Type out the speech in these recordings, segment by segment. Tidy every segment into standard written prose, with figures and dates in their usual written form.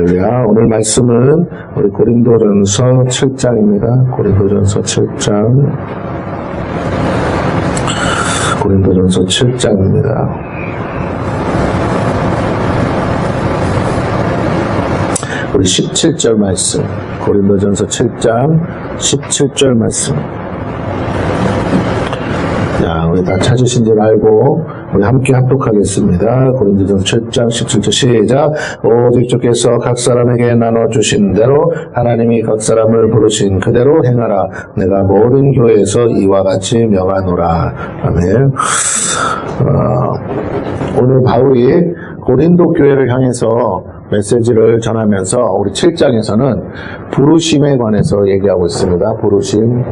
오늘 말씀은 우리 고린도전서 7장입니다. 고린도전서 7장. 고린도전서 7장입니다. 우리 17절 말씀. 고린도전서 7장 17절 말씀. 자, 우리 다 찾으신 줄 알고 우리 함께 합독하겠습니다. 고린도전서 7장 17절 시작. 오직 주께서 각 사람에게 나눠주신 대로 하나님이 각 사람을 부르신 그대로 행하라. 내가 모든 교회에서 이와 같이 명하노라. 아멘. 오늘 바울이 고린도 교회를 향해서 메시지를 전하면서 우리 7장에서는 부르심에 관해서 얘기하고 있습니다. 부르심.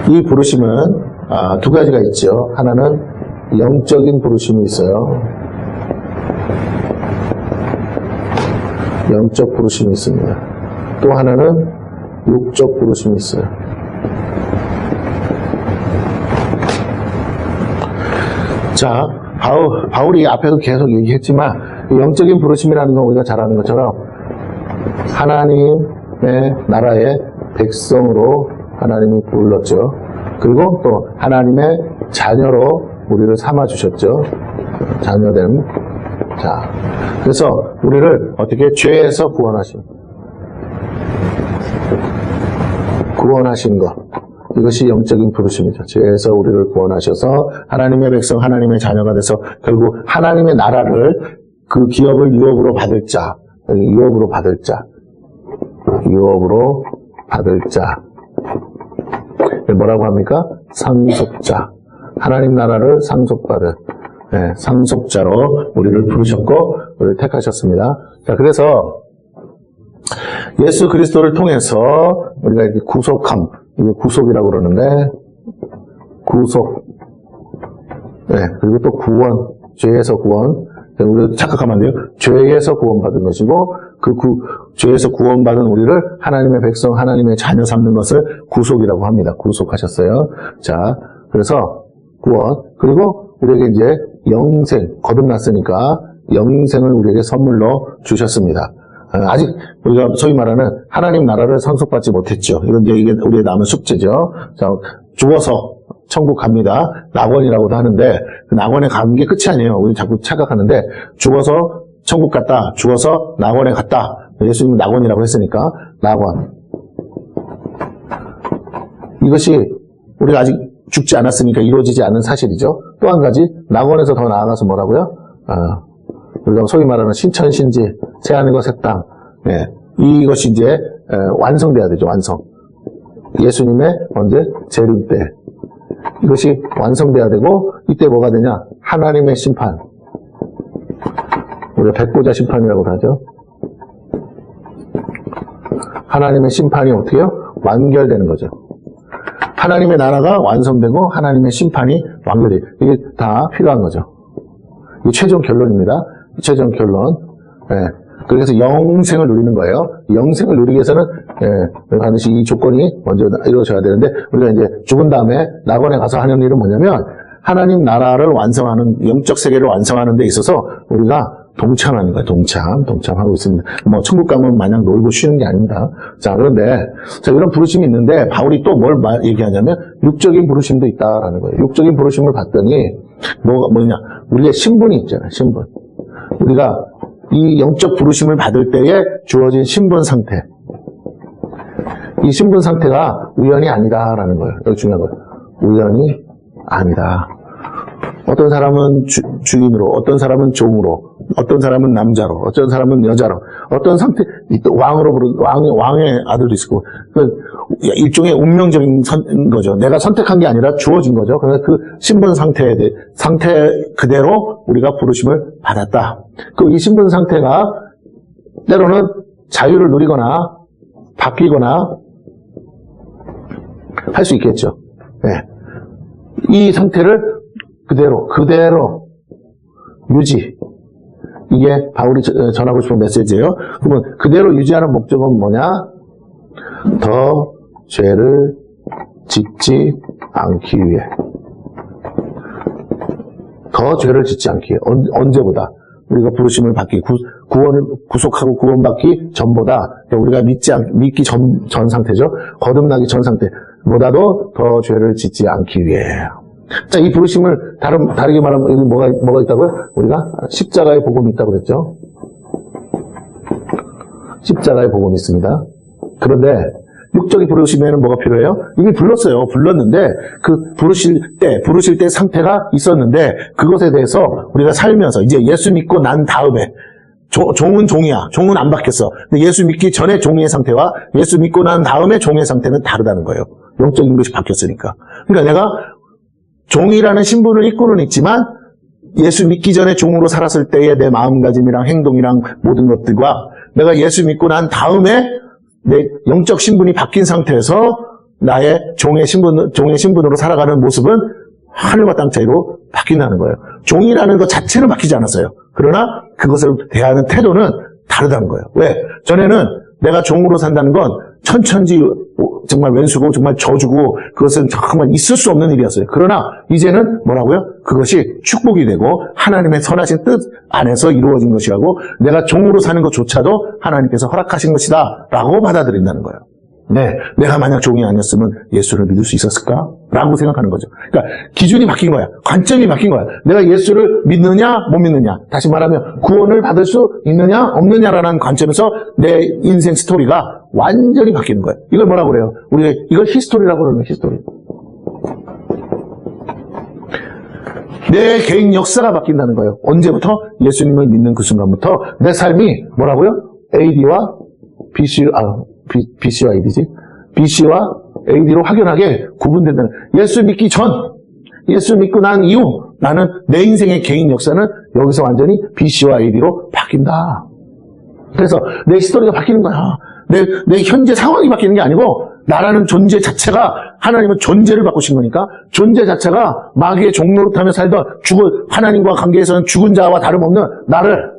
이 부르심은 두 가지가 있죠. 하나는 영적인 부르심이 있어요. 영적 부르심이 있습니다. 또 하나는 육적 부르심이 있어요. 자, 바울이 앞에도 계속 얘기했지만 영적인 부르심이라는 건 우리가 잘 아는 것처럼 하나님의 나라의 백성으로 하나님이 불렀죠. 그리고 또 하나님의 자녀로 우리를 삼아주셨죠. 자녀됨. 자, 그래서 우리를 어떻게 죄에서 구원하신 것. 이것이 영적인 부르심이죠. 죄에서 우리를 구원하셔서 하나님의 백성, 하나님의 자녀가 돼서 결국 하나님의 나라를 그 기업을 유업으로 받을 자. 뭐라고 합니까? 상속자. 하나님 나라를 상속받은 상속자로 우리를 부르셨고 우리를 택하셨습니다. 자, 그래서 예수 그리스도를 통해서 우리가 이렇게 구속함, 이게 구속이라고 그러는데 구속. 그리고 또 구원, 죄에서 구원. 우리 착각하면 안 돼요. 죄에서 구원받은 것이고 죄에서 구원받은 우리를 하나님의 백성, 하나님의 자녀 삼는 것을 구속이라고 합니다. 구속하셨어요. 자, 그래서 구원. 그리고 우리에게 이제 영생, 거듭났으니까 영생을 우리에게 선물로 주셨습니다. 아직 우리가 소위 말하는 하나님 나라를 상속받지 못했죠. 이게 우리의 남은 숙제죠. 자, 죽어서 천국 갑니다. 낙원이라고도 하는데 그 낙원에 가는 게 끝이 아니에요. 우리 자꾸 착각하는데 죽어서 천국 갔다, 죽어서 낙원에 갔다. 예수님은 낙원이라고 했으니까 낙원. 이것이 우리가 아직 죽지 않았으니까 이루어지지 않는 사실이죠. 또 한 가지 낙원에서 더 나아가서 뭐라고요? 우리가 소위 말하는 신천신지, 새하늘과 새 땅. 이것이 이제 완성돼야 되죠. 완성. 예수님의 언제? 재림 때. 이것이 완성돼야 되고 이때 뭐가 되냐? 하나님의 심판. 우리가 백보자 심판이라고 하죠. 하나님의 심판이 어떻게 해요? 완결되는 거죠. 하나님의 나라가 완성되고 하나님의 심판이 완결돼요. 이게 다 필요한 거죠. 이게 최종 결론입니다. 최종 결론. 그래서 영생을 누리는 거예요. 영생을 누리기 위해서는 반드시 이 조건이 먼저 이루어져야 되는데 우리가 이제 죽은 다음에 낙원에 가서 하는 일은 뭐냐면 하나님 나라를 완성하는, 영적 세계를 완성하는 데 있어서 우리가 동참하는 거예요. 동참하고 있습니다. 뭐 천국 가면 마냥 놀고 쉬는 게 아닙니다. 자, 그런데 이런 부르심이 있는데 바울이 또 뭘 얘기하냐면 육적인 부르심도 있다라는 거예요. 육적인 부르심을 봤더니 뭐냐? 우리의 신분이 있잖아요. 신분. 우리가 이 영적 부르심을 받을 때에 주어진 신분 상태. 이 신분 상태가 우연이 아니다라는 거예요. 여기 중요한 거예요. 우연이 아니다. 어떤 사람은 주인으로, 어떤 사람은 종으로, 어떤 사람은 남자로, 어떤 사람은 여자로, 어떤 상태, 왕의 아들도 있고, 일종의 운명적인 거죠. 내가 선택한 게 아니라 주어진 거죠. 그래서 그 신분 상태 그대로 우리가 부르심을 받았다. 이 신분 상태가 때로는 자유를 누리거나 바뀌거나 할 수 있겠죠. 이 상태를 그대로 유지. 이게 바울이 전하고 싶은 메시지예요. 그러면 그대로 유지하는 목적은 뭐냐? 더 죄를 짓지 않기 위해. 더 죄를 짓지 않기에. 언제보다. 우리가 부르심을 받기, 구원을 구속하고 구원받기 전보다, 우리가 믿기 전 상태죠. 거듭나기 전 상태보다도 더 죄를 짓지 않기 위해. 자, 이 부르심을 다르게 말하면 여기 뭐가 있다고요? 우리가 십자가의 복음이 있다고 그랬죠. 십자가의 복음이 있습니다. 그런데 육적인 부르심에는 뭐가 필요해요? 이미 불렀어요. 불렀는데 그 부르실 때 상태가 있었는데 그것에 대해서 우리가 살면서 이제 예수 믿고 난 다음에 종은 종이야. 종은 안 바뀌었어. 근데 예수 믿기 전에 종의 상태와 예수 믿고 난 다음에 종의 상태는 다르다는 거예요. 영적인 것이 바뀌었으니까. 그러니까 내가 종이라는 신분을 입고는 있지만 예수 믿기 전에 종으로 살았을 때의 내 마음가짐이랑 행동이랑 모든 것들과 내가 예수 믿고 난 다음에 내 영적 신분이 바뀐 상태에서 나의 종의 신분으로 살아가는 모습은 하늘과 땅 차이로 바뀐다는 거예요. 종이라는 것 자체는 바뀌지 않았어요. 그러나 그것을 대하는 태도는 다르다는 거예요. 왜? 전에는 내가 종으로 산다는 건 천천지 정말 왼수고 정말 저주고 그것은 정말 있을 수 없는 일이었어요. 그러나 이제는 뭐라고요? 그것이 축복이 되고 하나님의 선하신 뜻 안에서 이루어진 것이라고 내가 종으로 사는 것조차도 하나님께서 허락하신 것이다 라고 받아들인다는 거예요. 네, 내가 만약 종이 아니었으면 예수를 믿을 수 있었을까? 라고 생각하는 거죠. 그러니까 기준이 바뀐 거야. 관점이 바뀐 거야. 내가 예수를 믿느냐 못 믿느냐. 다시 말하면 구원을 받을 수 있느냐 없느냐라는 관점에서 내 인생 스토리가 완전히 바뀌는 거예요. 이걸 뭐라고 그래요? 우리가 이걸 히스토리라고 그러는 거예요. 히스토리. 내 개인 역사가 바뀐다는 거예요. 언제부터? 예수님을 믿는 그 순간부터 내 삶이 뭐라고요? AD와 BC와 AD지? BC와 AD로 확연하게 구분된다는 예수 믿기 전, 예수 믿고 난 이후 나는 내 인생의 개인 역사는 여기서 완전히 BC와 AD로 바뀐다. 그래서 내 히스토리가 바뀌는 거야. 내 현재 상황이 바뀌는 게 아니고 나라는 존재 자체가 하나님은 존재를 바꾸신 거니까 존재 자체가 마귀의 종노릇하며 살던 하나님과 관계에서는 죽은 자와 다름없는 나를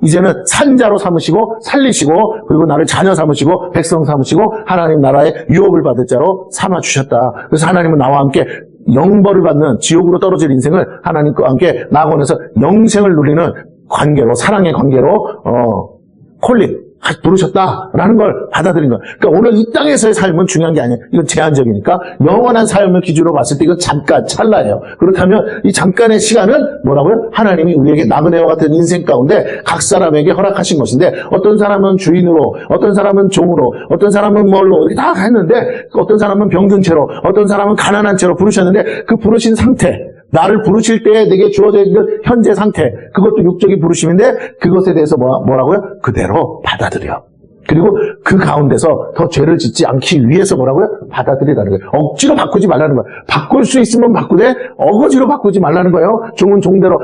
이제는 산자로 삼으시고 살리시고 그리고 나를 자녀 삼으시고 백성 삼으시고 하나님 나라의 유업을 받을 자로 삼아주셨다. 그래서 하나님은 나와 함께 영벌을 받는 지옥으로 떨어질 인생을 하나님과 함께 낙원에서 영생을 누리는 관계로 사랑의 관계로 콜링 부르셨다라는 걸 받아들인 거예요. 그러니까 오늘 이 땅에서의 삶은 중요한 게 아니에요. 이건 제한적이니까 영원한 삶을 기준으로 봤을 때 이건 잠깐 찰나예요. 그렇다면 이 잠깐의 시간은 뭐라고요? 하나님이 우리에게 나그네와 같은 인생 가운데 각 사람에게 허락하신 것인데 어떤 사람은 주인으로 어떤 사람은 종으로 어떤 사람은 뭘로 이렇게 다 했는데 어떤 사람은 병든 채로 어떤 사람은 가난한 채로 부르셨는데 그 부르신 상태 나를 부르실 때에 내게 주어져 있는 현재 상태 그것도 육적인 부르심인데 그것에 대해서 뭐라고요? 그대로 받아들여. 그리고 그 가운데서 더 죄를 짓지 않기 위해서 뭐라고요? 받아들이라는 거예요. 억지로 바꾸지 말라는 거예요. 바꿀 수 있으면 바꾸되 어거지로 바꾸지 말라는 거예요. 종은 종대로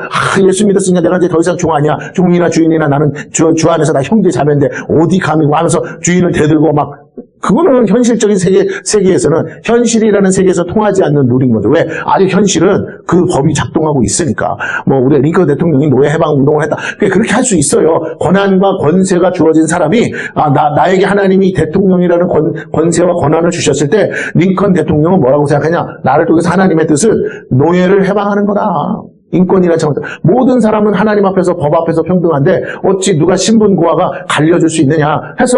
예수 믿었으니까 내가 이제 더 이상 종 아니야. 종이나 주인이나 나는 주 안에서 나 형제 자매인데 어디 감히 하면서 주인을 대들고 막 그거는 현실적인 세계에서는 현실이라는 세계에서 통하지 않는 룰인 거죠. 왜? 아직 현실은 그 법이 작동하고 있으니까. 우리 링컨 대통령이 노예 해방 운동을 했다. 그렇게 할 수 있어요. 권한과 권세가 주어진 사람이 나에게 하나님이 대통령이라는 권세와 권한을 주셨을 때 링컨 대통령은 뭐라고 생각하냐? 나를 통해서 하나님의 뜻을 노예를 해방하는 거다. 인권이나 정책. 모든 사람은 하나님 앞에서 법 앞에서 평등한데 어찌 누가 신분 고하가 갈려줄 수 있느냐 해서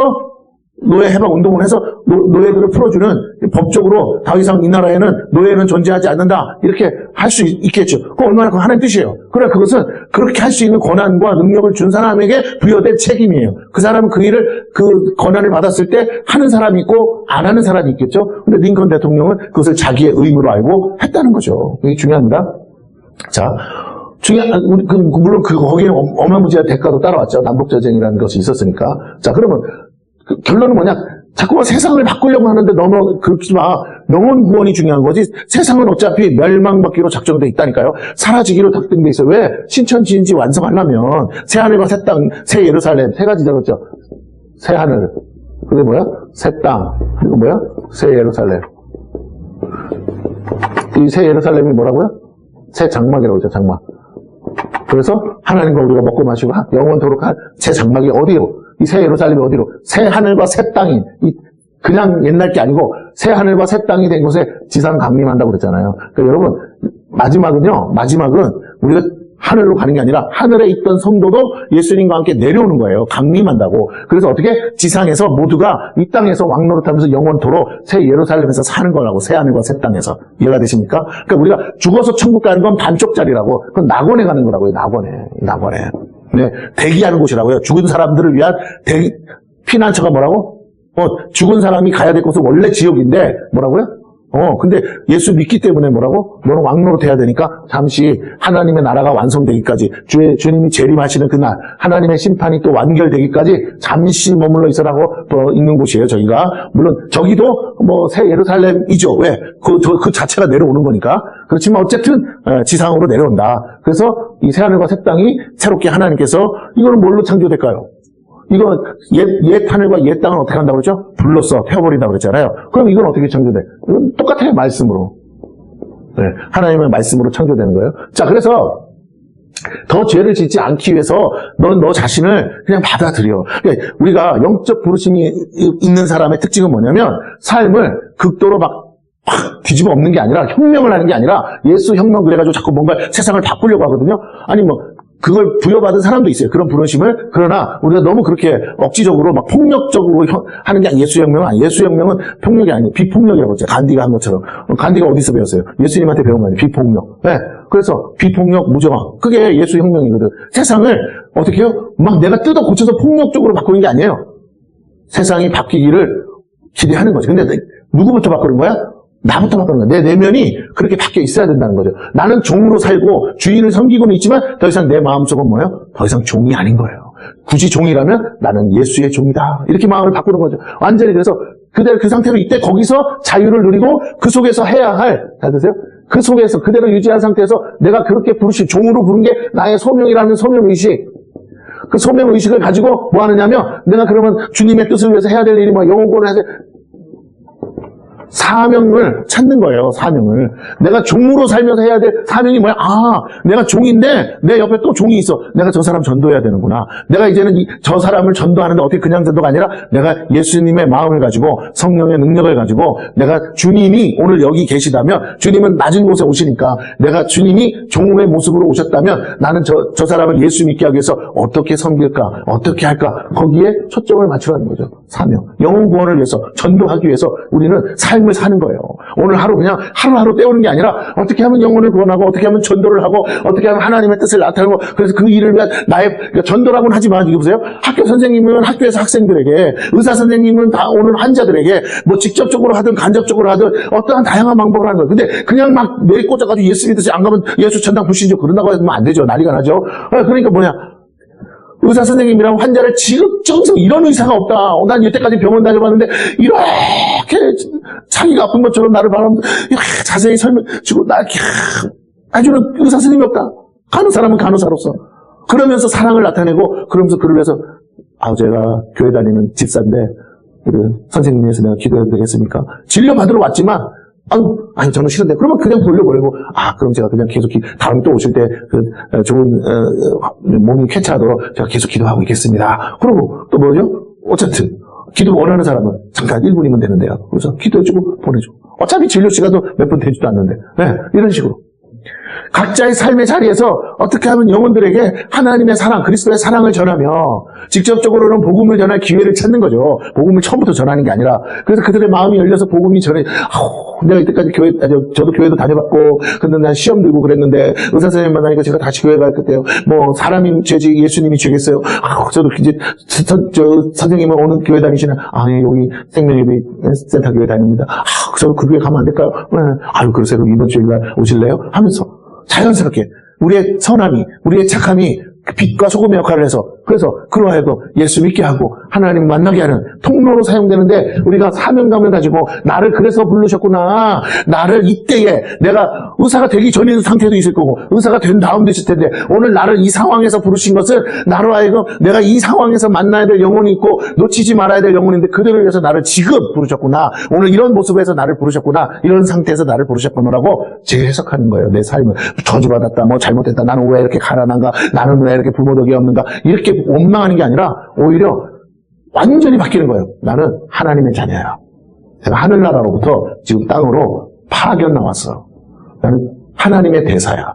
노예 해방 운동을 해서 노예들을 풀어주는 법적으로 더 이상 이 나라에는 노예는 존재하지 않는다 이렇게 할 수 있겠죠. 그거 얼마나 하나님 뜻이에요. 그래 그것은 그렇게 할 수 있는 권한과 능력을 준 사람에게 부여된 책임이에요. 그 사람은 그 일을 그 권한을 받았을 때 하는 사람이 있고 안 하는 사람이 있겠죠. 근데 링컨 대통령은 그것을 자기의 의무로 알고 했다는 거죠. 이게 중요합니다. 자. 물론 거기에는 어마무지한 대가도 따라왔죠. 남북전쟁이라는 것이 있었으니까. 자, 그러면 결론은 뭐냐? 자꾸만 세상을 바꾸려고 하는데 너무 그렇지 마. 영혼 구원이 중요한 거지. 세상은 어차피 멸망받기로 작정돼 있다니까요. 사라지기로 작정돼 있어요. 왜? 신천지인지 완성하려면 새 하늘과 새 땅, 새 예루살렘 세 가지 적었죠. 새 하늘, 그게 뭐야? 새 땅, 그리고 뭐야? 새 예루살렘. 이 새 예루살렘이 뭐라고요? 새 장막이라고 하죠. 장막. 그래서 하나님과 우리가 먹고 마시고 영원토록 할 새 장막이 어디로? 이 새 예루살렘이 어디로? 새 하늘과 새 땅이 그냥 옛날 게 아니고 새 하늘과 새 땅이 된 곳에 지상 강림한다고 그랬잖아요. 그러니까 여러분 마지막은 우리가 하늘로 가는 게 아니라 하늘에 있던 성도도 예수님과 함께 내려오는 거예요. 강림한다고. 그래서 어떻게 지상에서 모두가 이 땅에서 왕노릇하면서 영원토록 새 예루살렘에서 사는 거라고. 새 하늘과 새 땅에서. 이해가 되십니까? 그러니까 우리가 죽어서 천국 가는 건 반쪽짜리라고. 그건 낙원에 가는 거라고요. 낙원에. 네, 대기하는 곳이라고요. 죽은 사람들을 위한 피난처가 뭐라고? 죽은 사람이 가야 될 곳은 원래 지옥인데 뭐라고요? 근데 예수 믿기 때문에 뭐라고? 너는 왕노릇 해야 되니까 잠시 하나님의 나라가 완성되기까지 주님이 재림하시는 그날 하나님의 심판이 또 완결되기까지 잠시 머물러 있으라고 있는 곳이에요. 저희가 물론 저기도 뭐 새 예루살렘이죠. 왜? 그 자체가 내려오는 거니까. 그렇지만 어쨌든 지상으로 내려온다. 그래서 이 새 하늘과 새 땅이 새롭게 하나님께서 이거는 뭘로 창조될까요? 이거 옛 하늘과 옛 땅은 어떻게 한다고 그랬죠? 불로써 태워버린다고 그랬잖아요. 그럼 이건 어떻게 창조돼? 이건 똑같아요. 말씀으로. 네, 하나님의 말씀으로 창조되는 거예요. 자, 그래서 더 죄를 짓지 않기 위해서 넌 너 자신을 그냥 받아들여. 그러니까 우리가 영적 부르심이 있는 사람의 특징은 뭐냐면 삶을 극도로 막 뒤집어 엎는 게 아니라 혁명을 하는 게 아니라 예수 혁명 그래가지고 자꾸 뭔가 세상을 바꾸려고 하거든요. 아니 뭐 그걸 부여받은 사람도 있어요. 그런 부르심을. 그러나 우리가 너무 그렇게 억지적으로 막 폭력적으로 하는 게 예수혁명은 아니에요. 예수혁명은 폭력이 아니에요. 비폭력이라고 했죠. 간디가 한 것처럼. 간디가 어디서 배웠어요? 예수님한테 배운 거 아니에요. 비폭력. 네. 그래서 비폭력, 무정화. 그게 예수혁명이거든. 세상을 어떻게 해요? 막 내가 뜯어 고쳐서 폭력적으로 바꾸는 게 아니에요. 세상이 바뀌기를 기대하는 거죠. 근데 누구부터 바꾸는 거야? 나부터 바꾸는 거야. 내 내면이 그렇게 바뀌어 있어야 된다는 거죠. 나는 종으로 살고 주인을 섬기고는 있지만 더 이상 내 마음속은 뭐예요? 더 이상 종이 아닌 거예요. 굳이 종이라면 나는 예수의 종이다. 이렇게 마음을 바꾸는 거죠. 완전히. 그래서 그대로 그 상태로 이때 거기서 자유를 누리고 그 속에서 해야 할, 잘 드세요? 그 속에서 그대로 유지한 상태에서 내가 그렇게 종으로 부른 게 나의 소명이라는 소명의식. 그 소명의식을 가지고 뭐 하느냐면 내가 그러면 주님의 뜻을 위해서 해야 될 일이 뭐 영혼권을 해야 될 사명을 찾는 거예요. 사명을. 내가 종으로 살면서 해야 될 사명이 뭐야? 내가 종인데 내 옆에 또 종이 있어. 내가 저 사람 전도해야 되는구나. 내가 이제는 저 사람을 전도하는데 어떻게 그냥 전도가 아니라 내가 예수님의 마음을 가지고 성령의 능력을 가지고 내가 주님이 오늘 여기 계시다면 주님은 낮은 곳에 오시니까 내가 주님이 종의 모습으로 오셨다면 나는 저 사람을 예수 믿게 하기 위해서 어떻게 섬길까? 어떻게 할까? 거기에 초점을 맞추라는 거죠. 사명. 영혼 구원을 위해서 전도하기 위해서 우리는 삶을 사는 거예요. 오늘 하루 그냥 하루하루 때우는 게 아니라 어떻게 하면 영혼을 구원하고 어떻게 하면 전도를 하고 어떻게 하면 하나님의 뜻을 나타내고 그래서 그 일을 위한 그러니까 전도라고는 하지만 이거 보세요. 학교 선생님은 학교에서 학생들에게 의사 선생님은 다 오는 환자들에게 뭐 직접적으로 하든 간접적으로 하든 어떠한 다양한 방법을 하는 거예요. 근데 그냥 막 뇌 꽂아가지고 예수 믿듯이 안 가면 예수 천당 불신죠. 그런다고 하면 안 되죠. 난리가 나죠. 그러니까 뭐냐. 의사 선생님이랑 환자를 지극정성 이런 의사가 없다. 난 이때까지 병원 다녀봤는데 이렇게 자기가 아픈 것처럼 나를 바라보면서 이렇게 자세히 설명주고 나 아주는 의사 선생님이 없다. 간호사라면 간호사로서 그러면서 사랑을 나타내고 그러면서 그를 위해서 제가 교회 다니는 집사인데 선생님 위해서 내가 기도해도 되겠습니까? 진료받으러 왔지만 아니, 저는 싫은데. 그러면 그냥 돌려보내고, 그럼 제가 그냥 계속, 다음에 또 오실 때, 좋은, 몸이 쾌차하도록 제가 계속 기도하고 있겠습니다. 그러고, 또 뭐죠? 어쨌든, 기도 원하는 사람은 잠깐 1분이면 되는데요. 그래서 기도해주고 보내주고. 어차피 진료 시간도 몇 분 되지도 않는데. 네, 이런 식으로. 각자의 삶의 자리에서 어떻게 하면 영혼들에게 하나님의 사랑, 그리스도의 사랑을 전하며 직접적으로는 복음을 전할 기회를 찾는 거죠. 복음을 처음부터 전하는 게 아니라. 그래서 그들의 마음이 열려서 복음이 내가 이때까지 저도 교회도 다녀봤고, 근데 난 시험 들고 그랬는데, 의사 선생님 만나니까 제가 다시 교회 갈 것같아요. 뭐, 사람이 죄지, 예수님이 죄겠어요. 저도 이제, 선생님은 오늘 교회 다니시나? 여기 생명예배 센터 교회 다닙니다. 저도 그 교회 가면 안 될까요? 그러세요. 이번 주에 오실래요? 하면서 자연스럽게 우리의 선함이, 우리의 착함이 빛과 소금의 역할을 해서 그래서 그러하여금 예수 믿게 하고 하나님 만나게 하는 통로로 사용되는데 우리가 사명감을 가지고 나를 그래서 부르셨구나. 나를 이때에 내가 의사가 되기 전인 상태도 있을 거고 의사가 된 다음도 있을 텐데 오늘 나를 이 상황에서 부르신 것은 나로 하여금 내가 이 상황에서 만나야 될 영혼이 있고 놓치지 말아야 될 영혼인데 그들을 위해서 나를 지금 부르셨구나. 오늘 이런 모습에서 나를 부르셨구나. 이런 상태에서 나를 부르셨구나라고 재해석하는 거예요. 내 삶을. 저주받았다. 뭐 잘못됐다. 나는 왜 이렇게 가난한가. 나는 왜 이렇게 부모덕이 없는가. 이렇게 원망하는 게 아니라 오히려 완전히 바뀌는 거예요. 나는 하나님의 자녀야. 내가 하늘나라로부터 지금 땅으로 파견 나왔어. 나는 하나님의 대사야.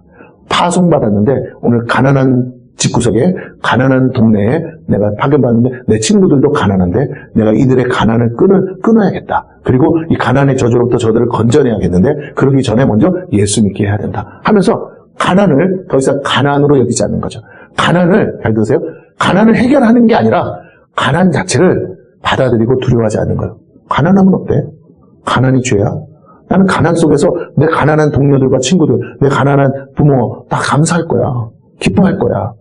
파송받았는데 오늘 가난한 집구석에 가난한 동네에 내가 파견받는데 내 친구들도 가난한데 내가 이들의 가난을 끊어야겠다. 그리고 이 가난의 저주로부터 저들을 건져내야겠는데 그러기 전에 먼저 예수 믿게 해야 된다 하면서 가난을 더 이상 가난으로 여기지 않는 거죠. 가난을, 잘 들으세요, 가난을 해결하는 게 아니라 가난 자체를 받아들이고 두려워하지 않는 거예요. 가난하면 어때? 가난이 죄야? 나는 가난 속에서 내 가난한 동료들과 친구들, 내 가난한 부모 다 감사할 거야. 기뻐할 거야.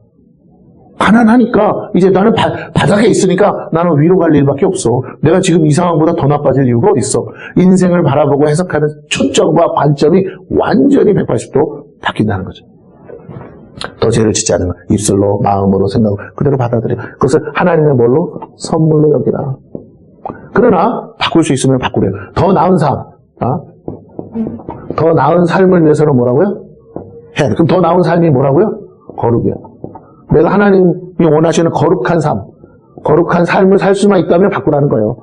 가난하니까 이제 나는 바닥에 있으니까 나는 위로 갈 일밖에 없어. 내가 지금 이 상황보다 더 나빠질 이유가 어딨어. 인생을 바라보고 해석하는 초점과 관점이 완전히 180도 바뀐다는 거죠. 더 죄를 짓지 않는 거. 입술로, 마음으로, 생각으로 그대로 받아들여. 그것을 하나님의 뭘로? 선물로 여기라. 그러나 바꿀 수 있으면 바꾸래요. 더 나은 삶, 더 나은 삶을 위해서는 뭐라고요? 해야 돼. 그럼 더 나은 삶이 뭐라고요? 거룩이야. 내가 하나님이 원하시는 거룩한 삶, 거룩한 삶을 살 수만 있다면 바꾸라는 거예요.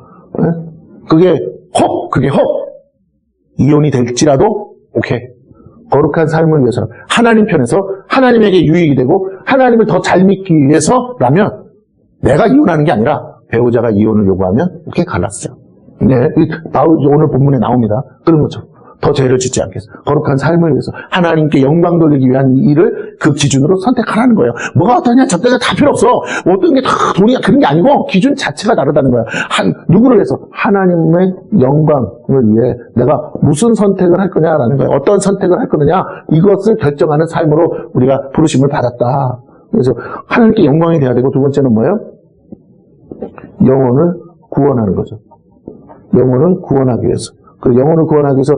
그게 이혼이 될지라도 오케이. 거룩한 삶을 위해서는 하나님 편에서 하나님에게 유익이 되고 하나님을 더 잘 믿기 위해서라면 내가 이혼하는 게 아니라 배우자가 이혼을 요구하면 오케이, 갈랐어요. 네, 오늘 본문에 나옵니다. 그런 거죠. 더 죄를 짓지 않겠어. 거룩한 삶을 위해서 하나님께 영광 돌리기 위한 일을 그 기준으로 선택하라는 거예요. 뭐가 어떠냐, 저때가 다 필요 없어. 어떤 게 다 돈이야, 그런 게 아니고 기준 자체가 다르다는 거야. 누구를 위해서? 하나님의 영광을 위해 내가 무슨 선택을 할 거냐라는 거예요. 어떤 선택을 할 거느냐, 이것을 결정하는 삶으로 우리가 부르심을 받았다. 그래서 하나님께 영광이 돼야 되고, 두 번째는 뭐예요? 영혼을 구원하는 거죠. 영혼을 구원하기 위해서. 그 영혼을 구원하기 위해서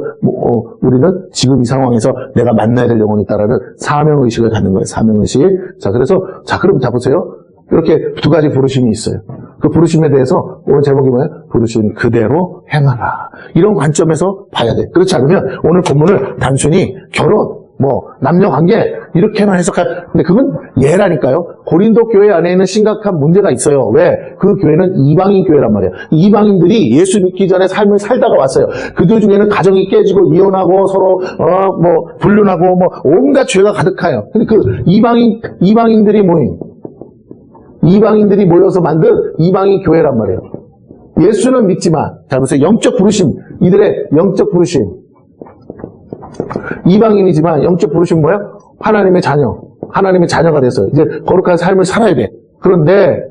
우리는 지금 이 상황에서 내가 만나야 될 영혼이 있다라는 사명의식을 갖는 거예요. 사명의식. 자, 그래서 그럼 보세요. 이렇게 두 가지 부르심이 있어요. 그 부르심에 대해서 오늘 제목이 뭐예요? 부르심 그대로 행하라. 이런 관점에서 봐야 돼. 그렇지 않으면 오늘 본문을 단순히 결혼, 남녀 관계 이렇게만 근데 그건 예라니까요. 고린도 교회 안에 있는 심각한 문제가 있어요. 왜? 그 교회는 이방인 교회란 말이에요. 이방인들이 예수 믿기 전에 삶을 살다가 왔어요. 그들 중에는 가정이 깨지고 이혼하고 서로 불륜하고 온갖 죄가 가득해요. 근데 그 이방인들이 모여서 만든 이방인 교회란 말이에요. 예수는 믿지만, 자 보세요. 영적 부르심, 이들의 영적 부르심. 이방인이지만 영적 부르심 뭐예요? 하나님의 자녀. 하나님의 자녀가 됐어요. 이제 거룩한 삶을 살아야 돼. 그런데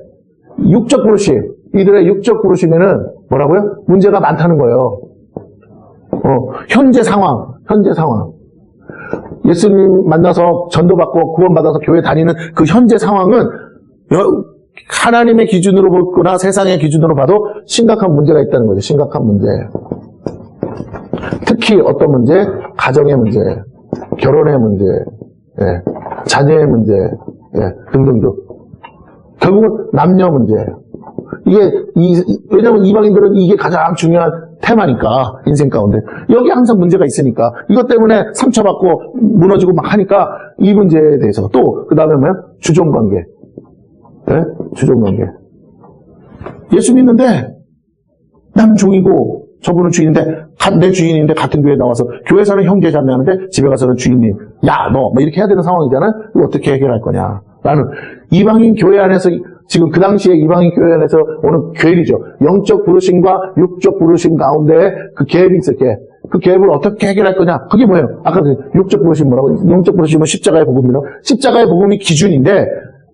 육적 부르심, 이들의 육적 부르심에는 뭐라고요? 문제가 많다는 거예요. 현재 상황. 예수님 만나서 전도받고 구원받아서 교회 다니는 그 현재 상황은 하나님의 기준으로 보거나 세상의 기준으로 봐도 심각한 문제가 있다는 거죠. 심각한 문제. 특히 어떤 문제? 가정의 문제, 결혼의 문제, 자녀의 문제, 등등등. 결국은 남녀 문제. 왜냐면 이방인들은 이게 가장 중요한 테마니까, 인생 가운데. 여기 항상 문제가 있으니까. 이것 때문에 상처받고 무너지고 막 하니까 이 문제에 대해서. 또, 그 다음에 뭐야? 주종관계. 주종관계. 예수 믿는데, 나는 종이고, 저분은 주인인데, 내 주인인데 같은 교회에 나와서 교회에서는 형제 자매하는데 집에 가서는 주인님, 야, 너 이렇게 해야 되는 상황이잖아. 이거 어떻게 해결할 거냐. 라는 이방인 교회 안에서 지금 그 당시에 이방인 교회 안에서 오는 궤리죠. 영적 부르심과 육적 부르심 가운데 그 갭이 있어요. 그 갭을 어떻게 해결할 거냐. 그게 뭐예요? 아까 그 육적 부르심 뭐라고? 영적 부르심은 십자가의 복음이라고. 십자가의 복음이 기준인데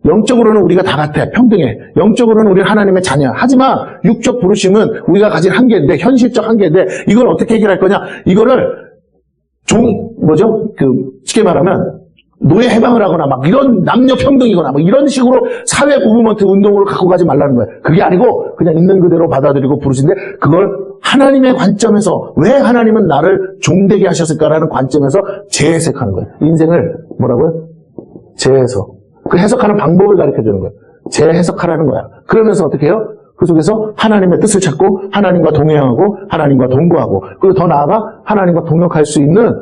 영적으로는 우리가 다 같아. 평등해. 영적으로는 우리 하나님의 자녀야. 하지만 육적 부르심은 우리가 가진 한계인데, 현실적 한계인데, 이걸 어떻게 해결할 거냐? 이거를 쉽게 말하면 노예 해방을 하거나 이런 남녀 평등이거나 이런 식으로 사회 무브먼트 운동으로 갖고 가지 말라는 거예요. 그게 아니고 그냥 있는 그대로 받아들이고 부르신데, 그걸 하나님의 관점에서 왜 하나님은 나를 종되게 하셨을까라는 관점에서 재해석하는 거예요. 인생을 뭐라고요? 재해석. 그 해석하는 방법을 가르쳐주는 거예요. 재해석하라는 거야. 그러면서 어떻게 해요? 그 속에서 하나님의 뜻을 찾고 하나님과 동행하고 하나님과 동거하고, 그리고 더 나아가 하나님과 동역할 수 있는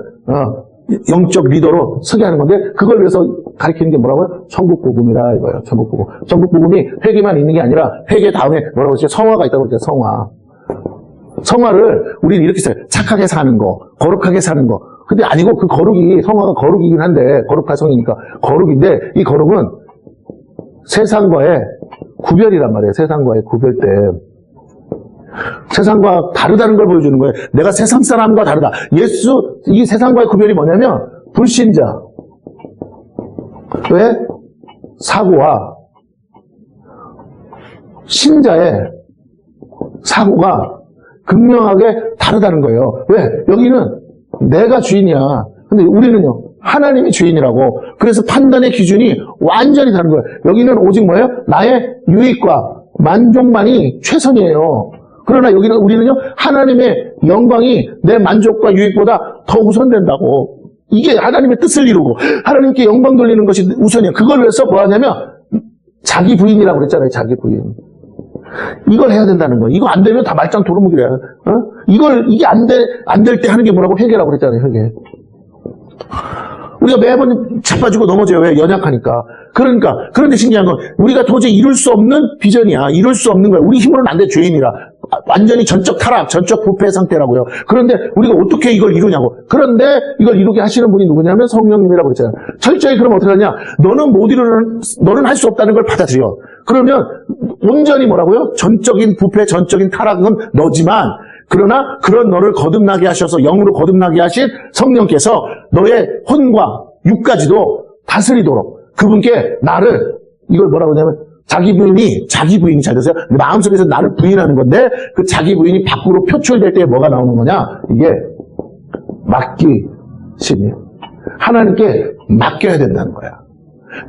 영적 리더로 서게 하는 건데, 그걸 위해서 가르치는 게 뭐라고요? 천국복음이라 이거예요. 천국복음. 천국복음이 회개만 있는 게 아니라 회개 다음에 뭐라고 했죠? 성화가 있다고 했죠. 성화. 성화를 우리는 이렇게 써요. 착하게 사는 거, 거룩하게 사는 거. 근데 아니고 그 거룩이, 성화가 거룩이긴 한데, 거룩한 성이니까 거룩인데, 이 거룩은 세상과의 구별이란 말이에요. 세상과의 구별 때. 세상과 다르다는 걸 보여주는 거예요. 내가 세상 사람과 다르다. 이 세상과의 구별이 뭐냐면, 불신자. 왜? 사고와 신자의 사고가 극명하게 다르다는 거예요. 왜? 여기는 내가 주인이야. 근데 우리는요, 하나님이 주인이라고. 그래서 판단의 기준이 완전히 다른 거예요. 여기는 오직 뭐예요? 나의 유익과 만족만이 최선이에요. 그러나 여기는 우리는요, 하나님의 영광이 내 만족과 유익보다 더 우선된다고. 이게 하나님의 뜻을 이루고 하나님께 영광 돌리는 것이 우선이에요. 그걸 위해서 뭐 하냐면 자기 부인이라고 그랬잖아요. 자기 부인. 이걸 해야 된다는 거예요. 이거 안 되면 다 말짱 도루묵이래. 이게 안 될 때 하는 게 뭐라고? 회개라고 그랬잖아요. 회개. 우리가 매번 자빠지고 넘어져요. 왜? 연약하니까. 그런데 신기한 건 우리가 도저히 이룰 수 없는 비전이야. 이룰 수 없는 거야. 우리 힘으로는 안 돼. 죄인이라. 완전히 전적 타락, 전적 부패 상태라고요. 그런데 우리가 어떻게 이걸 이루냐고. 그런데 이걸 이루게 하시는 분이 누구냐면 성령님이라고 그랬잖아요. 철저히 그러면 어떻게 하냐. 너는 할 수 없다는 걸 받아들여. 그러면 온전히 뭐라고요? 전적인 부패, 전적인 타락은 너지만 그러나 그런 너를 거듭나게 하셔서 영으로 거듭나게 하신 성령께서 너의 혼과 육까지도 다스리도록 그분께 나를 이걸 뭐라고 하냐면 자기 부인이 잘 되세요. 마음속에서 나를 부인하는 건데 그 자기 부인이 밖으로 표출될 때 뭐가 나오는 거냐? 이게 맡기심이에요. 하나님께 맡겨야 된다는 거야.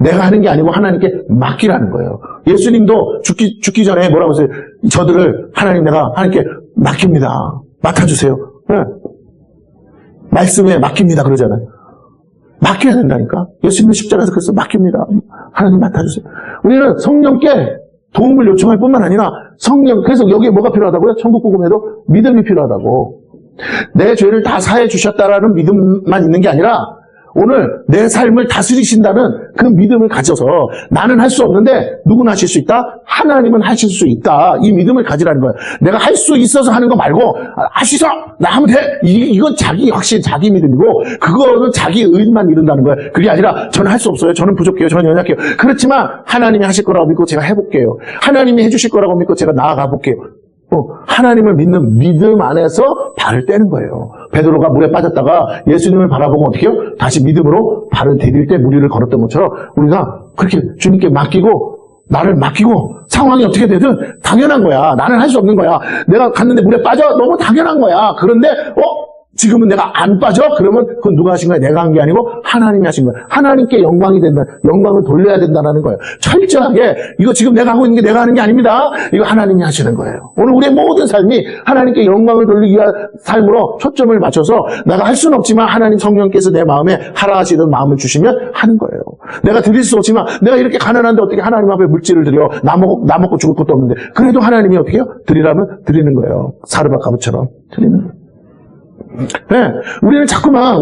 내가 하는 게 아니고 하나님께 맡기라는 거예요. 예수님도 죽기 전에 뭐라고 하세요? 저들을 내가 하나님께 맡깁니다. 맡아주세요. 네. 말씀에 맡깁니다. 그러잖아요. 맡겨야 된다니까. 예수님은 십자가에서 그래서 맡깁니다. 하나님 맡아주세요. 우리는 성령께 도움을 요청할 뿐만 아니라 그래서 여기에 뭐가 필요하다고요? 천국 복음에도 믿음이 필요하다고. 내 죄를 다 사해 주셨다라는 믿음만 있는 게 아니라 오늘 내 삶을 다스리신다는 그 믿음을 가져서 나는 할 수 없는데 누구나 하실 수 있다? 하나님은 하실 수 있다. 이 믿음을 가지라는 거예요. 내가 할 수 있어서 하는 거 말고 하시소! 나 하면 돼! 이건 확실히 자기 믿음이고 그거는 자기 의만 이룬다는 거예요. 그게 아니라 저는 할 수 없어요. 저는 부족해요. 저는 연약해요. 그렇지만 하나님이 하실 거라고 믿고 제가 해볼게요. 하나님이 해주실 거라고 믿고 제가 나아가 볼게요. 하나님을 믿는 믿음 안에서 발을 떼는 거예요. 베드로가 물에 빠졌다가 예수님을 바라보고 어떻게 해요? 다시 믿음으로 발을 디딜 때 무리를 걸었던 것처럼 우리가 그렇게 주님께 나를 맡기고 상황이 어떻게 되든 당연한 거야. 나는 할 수 없는 거야. 내가 갔는데 물에 빠져? 너무 당연한 거야. 그런데 지금은 내가 안 빠져? 그러면 그건 누가 하신 거야? 내가 한 게 아니고 하나님이 하신 거야. 하나님께 영광이 된다. 영광을 돌려야 된다는 거예요. 철저하게 이거 지금 내가 하고 있는 게 내가 하는 게 아닙니다. 이거 하나님이 하시는 거예요. 오늘 우리의 모든 삶이 하나님께 영광을 돌리기 위한 삶으로 초점을 맞춰서 내가 할 수는 없지만 하나님 성령께서 내 마음에 하라 하시던 마음을 주시면 하는 거예요. 내가 드릴 수 없지만 내가 이렇게 가난한데 어떻게 하나님 앞에 물질을 드려? 나 먹고 죽을 것도 없는데 그래도 하나님이 어떻게 해요? 드리라면 드리는 거예요. 사르밧가부처럼 드리는 거예요. 네, 우리는 자꾸만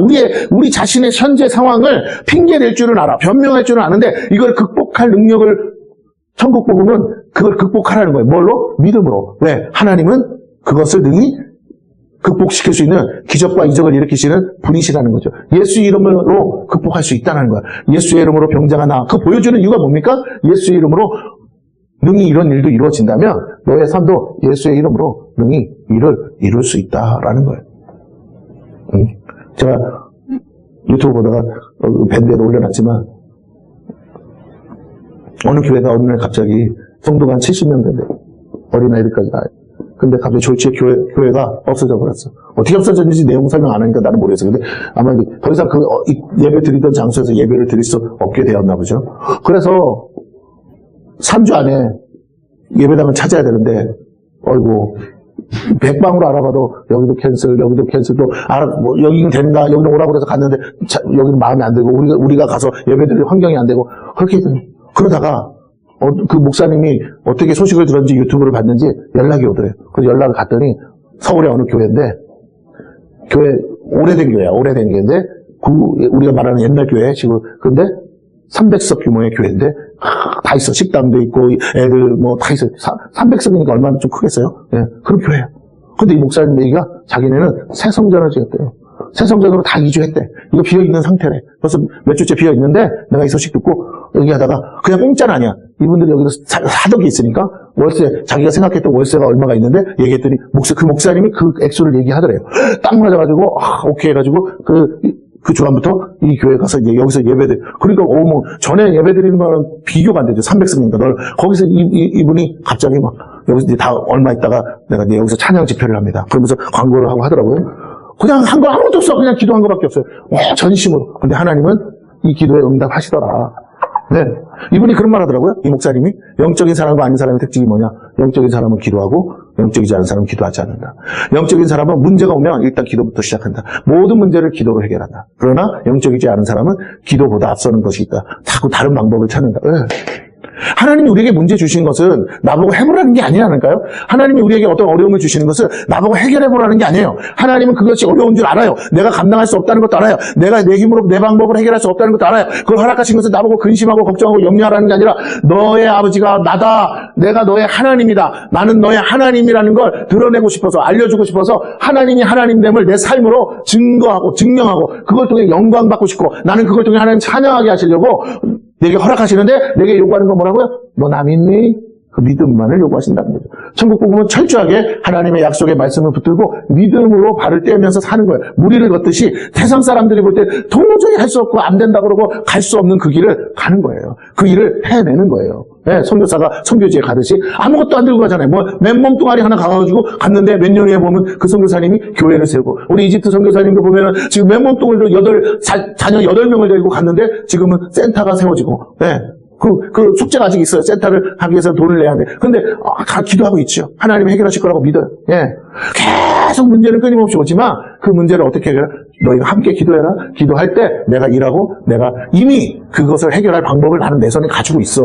우리 자신의 현재 상황을 핑계댈 줄은 알아. 변명할 줄은 아는데 이걸 극복할 능력을 천국 복음은 그걸 극복하라는 거예요. 뭘로? 믿음으로. 왜? 하나님은 그것을 능히 극복시킬 수 있는 기적과 이적을 일으키시는 분이시라는 거죠. 예수 이름으로 극복할 수 있다는 거야. 예수의 이름으로 병자가 나아. 그 보여주는 이유가 뭡니까? 예수의 이름으로 능히 이런 일도 이루어진다면 너의 삶도 예수의 이름으로 능히 이룰 수 있다라는 거예요. 제가 유튜브 보다가 밴드에도 올려놨지만 어느 교회가 어느 날 갑자기 성도가 한 70명 된대. 어린아이들까지 다. 근데 갑자기 졸지에 교회가 없어져 버렸어. 어떻게 없어졌는지 내용 설명 안 하니까 나는 모르겠어. 근데 아마 더 이상 예배 드리던 장소에서 예배를 드릴 수 없게 되었나 보죠. 그래서 3주 안에 예배당을 찾아야 되는데 어이구 100방으로 알아봐도 여기도 캔슬 또 여기는 된다 여기는 오라고 그래서 갔는데 여기는 마음에 안 들고 우리가 가서 예배드릴 환경이 안 되고 그렇게 그러다가 그 목사님이 어떻게 소식을 들었는지 유튜브를 봤는지 연락이 오더래요. 그래서 연락을 갔더니 서울의 어느 교회인데 오래된 교회인데 우리가 말하는 옛날 교회 식으로 근데 300석 규모의 교회인데 다 있어. 식당도 있고 애들 다 있어. 300석이니까 얼마나 좀 크겠어요. 예, 그런 교회예요. 근데 이 목사님 얘기가 자기네는 새 성전을 지었대요. 새 성전으로 다 이주했대. 이거 비어있는 상태래. 벌써 몇 주째 비어있는데 내가 이 소식 듣고 얘기하다가 그냥 공짜는 아니야. 이분들이 여기서 사덕이 있으니까 월세, 자기가 생각했던 월세가 얼마가 있는데 얘기했더니 그 목사님이 그 액수를 얘기하더래요. 딱 맞아가지고 오케이 해가지고 그 주간부터 이 교회 가서 이제 여기서 예배들. 그러니까 뭐 전에 예배 드리는 거랑 비교가 안 되죠. 300성이니까 거기서 이분이 갑자기 막 여기서 이제 다 얼마 있다가 내가 이제 여기서 찬양 집회를 합니다. 그러면서 광고를 하고 하더라고요. 그냥 한 거 아무것도 없어. 그냥 기도한 거밖에 없어요. 전심으로. 근데 하나님은 이 기도에 응답하시더라. 네. 이분이 그런 말 하더라고요. 이 목사님이. 영적인 사람과 아닌 사람의 특징이 뭐냐? 영적인 사람은 기도하고 영적이지 않은 사람은 기도하지 않는다. 영적인 사람은 문제가 오면 일단 기도부터 시작한다. 모든 문제를 기도로 해결한다. 그러나 영적이지 않은 사람은 기도보다 앞서는 것이 있다. 자꾸 다른 방법을 찾는다. 하나님이 우리에게 문제 주신 것은 나보고 해보라는 게 아니라니까요. 하나님이 우리에게 어떤 어려움을 주시는 것은 나보고 해결해보라는 게 아니에요. 하나님은 그것이 어려운 줄 알아요. 내가 감당할 수 없다는 것도 알아요. 내가 내 힘으로 내 방법으로 해결할 수 없다는 것도 알아요. 그걸 허락하신 것은 나보고 근심하고 걱정하고 염려하라는 게 아니라 너의 아버지가 나다. 내가 너의 하나님이다. 나는 너의 하나님이라는 걸 드러내고 싶어서 알려주고 싶어서 하나님이 하나님됨을 내 삶으로 증거하고 증명하고 그걸 통해 영광 받고 싶고 나는 그걸 통해 하나님 찬양하게 하시려고 내게 허락하시는데 내게 요구하는 건 뭐라고요? 너 나 믿니? 그 믿음만을 요구하신다는 거죠. 천국 복음은 철저하게 하나님의 약속의 말씀을 붙들고 믿음으로 발을 떼면서 사는 거예요. 무리를 걷듯이 세상 사람들이 볼 때 도저히 할 수 없고 안 된다 그러고 갈 수 없는 그 길을 가는 거예요. 그 일을 해내는 거예요. 네, 선교사가 선교지에 가듯이 아무것도 안 들고 가잖아요. 뭐 맨몸 뚱아리 하나 가가지고 갔는데 몇 년 후에 보면 그 선교사님이 교회를 세우고 우리 이집트 선교사님도 보면은 지금 맨몸 뚱아리로 자녀 8명을 데리고 갔는데 지금은 센터가 세워지고 네. 그 숙제가 아직 있어요. 센터를 하기 위해서 돈을 내야 돼. 근데 기도하고 있죠. 하나님이 해결하실 거라고 믿어요. 예. 계속 문제는 끊임없이 오지만 그 문제를 어떻게 해결해? 너희가 함께 기도해라. 기도할 때 내가 일하고 내가 이미 그것을 해결할 방법을 나는 내 손에 가지고 있어.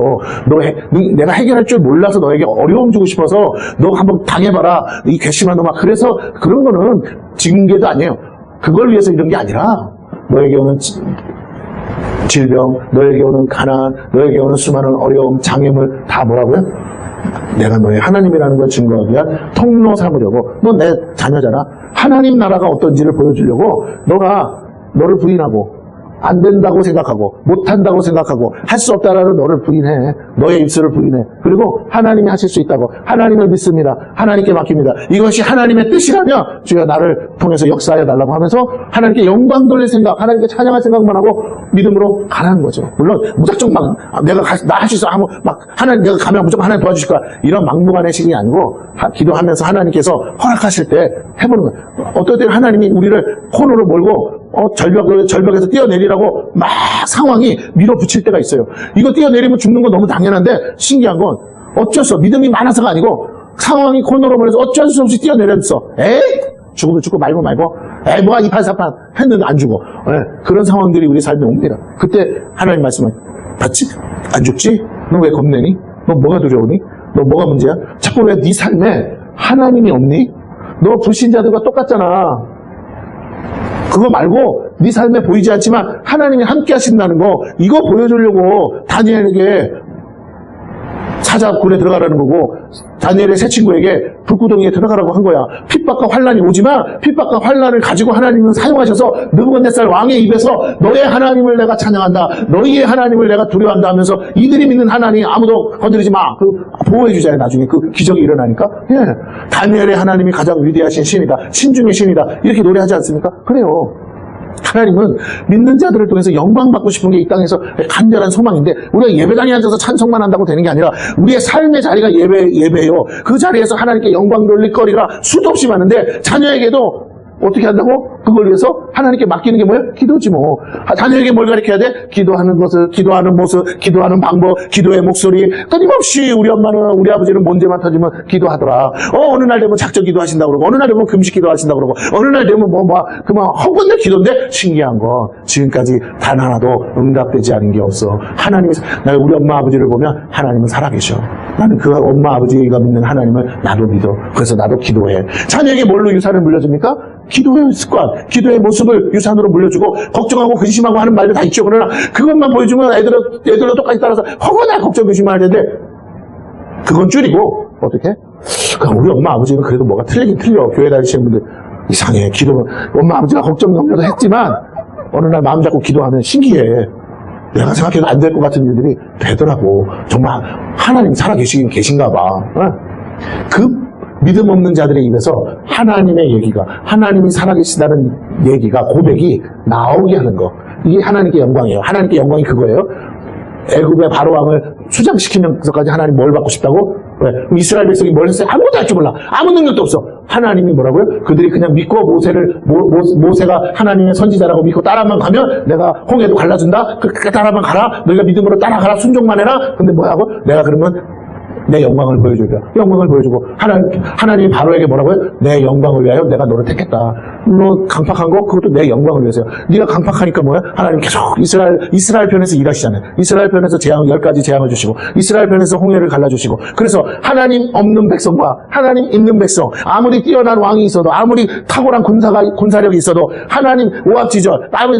내가 해결할 줄 몰라서 너에게 어려움 주고 싶어서 너 한번 당해봐라. 이 괘씸한 놈아. 그래서 그런 거는 징계도 아니에요. 그걸 위해서 이런 게 아니라 너에게 오는 질병, 너에게 오는 가난, 너에게 오는 수많은 어려움, 장애물 다 뭐라고요? 내가 너의 하나님이라는 걸 증거하기 위한 통로 삼으려고. 너 내 자녀잖아. 하나님 나라가 어떤지를 보여주려고 너를 부인하고 안 된다고 생각하고 못한다고 생각하고 할 수 없다라는 너를 부인해. 너의 입술을 부인해. 그리고 하나님이 하실 수 있다고. 하나님을 믿습니다. 하나님께 맡깁니다. 이것이 하나님의 뜻이라면 주여 나를 통해서 역사하여 달라고 하면서 하나님께 영광 돌릴 생각, 하나님께 찬양할 생각만 하고 믿음으로 가라는 거죠. 물론 무작정 막 나 할 수 있어 하면 막 하나님 내가 가면 무조건 하나님 도와주실 거야. 이런 막무가내 식이 아니고 기도하면서 하나님께서 허락하실 때 해보는 거예요. 어떨 때는 하나님이 우리를 코너로 몰고 절벽에서 뛰어내리라고 막 상황이 밀어붙일 때가 있어요. 이거 뛰어내리면 죽는 건 너무 당연한데 신기한 건 어쩔 수 없어. 믿음이 많아서가 아니고 상황이 코너로 몰려서 어쩔 수 없이 뛰어내렸어. 죽으면 죽고 말고 뭐가 이판사판 했는데 안 죽어. 그런 상황들이 우리 삶에 옵니다. 그때 하나님 말씀은 봤지? 안 죽지? 너 왜 겁내니? 너 뭐가 두려우니? 너 뭐가 문제야? 자꾸 왜 네 삶에 하나님이 없니? 너 불신자들과 똑같잖아. 그거 말고 네 삶에 보이지 않지만 하나님이 함께 하신다는 거 이거 보여주려고 다니엘에게 사자굴에 들어가라는 거고 다니엘의 새 친구에게 불구덩이에 들어가라고 한 거야. 핍박과 환란이 오지만 핍박과 환란을 가지고 하나님은 사용하셔서 느부갓네살 왕의 입에서 너의 하나님을 내가 찬양한다. 너희의 하나님을 내가 두려워한다 하면서 이들이 믿는 하나님 아무도 건드리지 마. 보호해 주잖아요. 나중에 그 기적이 일어나니까. 다니엘의 하나님이 가장 위대하신 신이다. 신중의 신이다. 이렇게 노래하지 않습니까? 그래요. 하나님은 믿는 자들을 통해서 영광 받고 싶은 게 이 땅에서 간절한 소망인데 우리가 예배당에 앉아서 찬송만 한다고 되는 게 아니라 우리의 삶의 자리가 예배예요. 그 자리에서 하나님께 영광 돌릴 거리가 수도 없이 많은데 자녀에게도 어떻게 한다고? 그걸 위해서 하나님께 맡기는 게 뭐예요? 기도지 뭐. 자녀에게 뭘 가르쳐야 돼? 기도하는 것을, 기도하는 모습, 기도하는 방법, 기도의 목소리. 끊임없이 우리 엄마는, 우리 아버지는 문제만 터지면 기도하더라. 어느 날 되면 작정 기도하신다고 그러고, 어느 날 되면 금식 기도하신다고 그러고, 어느 날 되면 그만 허건들 기도인데 신기한 건 지금까지 단 하나도 응답되지 않은 게 없어. 하나님이, 우리 엄마 아버지를 보면 하나님은 살아계셔. 나는 그 엄마 아버지가 믿는 하나님을 나도 믿어. 그래서 나도 기도해. 자녀에게 뭘로 유산을 물려줍니까? 기도의 습관, 기도의 모습을 유산으로 물려주고 걱정하고 근심하고 하는 말들 다 있죠. 그러나 그것만 보여주면 애들도 똑같이 따라서 허구나 걱정 근심할 텐데 그건 줄이고 어떻게? 우리 엄마 아버지는 그래도 뭐가 틀리긴 틀려. 교회 다니시는 분들 이상해. 기도, 엄마, 아버지가 걱정, 염려도 했지만, 어느 날 마음 잡고 기도하면 신기해. 내가 생각해도 안 될 것 같은 일들이 되더라고. 정말 하나님 살아계시긴 계신가 봐. 그 믿음 없는 자들의 입에서 하나님의 얘기가, 하나님이 살아계시다는 얘기가, 고백이 나오게 하는 거. 이게 하나님께 영광이에요. 하나님께 영광이 그거예요. 애굽의 바로왕을 수장시키면서까지 하나님 뭘 받고 싶다고? 왜? 이스라엘 백성이 뭘 했어요? 아무것도 할 줄 몰라. 아무 능력도 없어. 하나님이 뭐라고요? 그들이 그냥 믿고 모세가 하나님의 선지자라고 믿고 따라만 가면 내가 홍해도 갈라준다? 그 따라만 가라? 너희가 믿음으로 따라가라? 순종만 해라? 근데 뭐하고? 내가 그러면 내 영광을 보여주려. 영광을 보여주고 하나님이 바로에게 뭐라고요? 내 영광을 위하여 내가 너를 택했다. 너 강팍한 거 그것도 내 영광을 위해서요. 네가 강팍하니까 뭐야? 하나님 계속 이스라엘 편에서 일하시잖아요. 이스라엘 편에서 재앙 10가지 재앙을 주시고 이스라엘 편에서 홍해를 갈라주시고 그래서 하나님 없는 백성과 하나님 있는 백성 아무리 뛰어난 왕이 있어도 아무리 탁월한 군사력이 있어도 하나님 오합지졸 아무리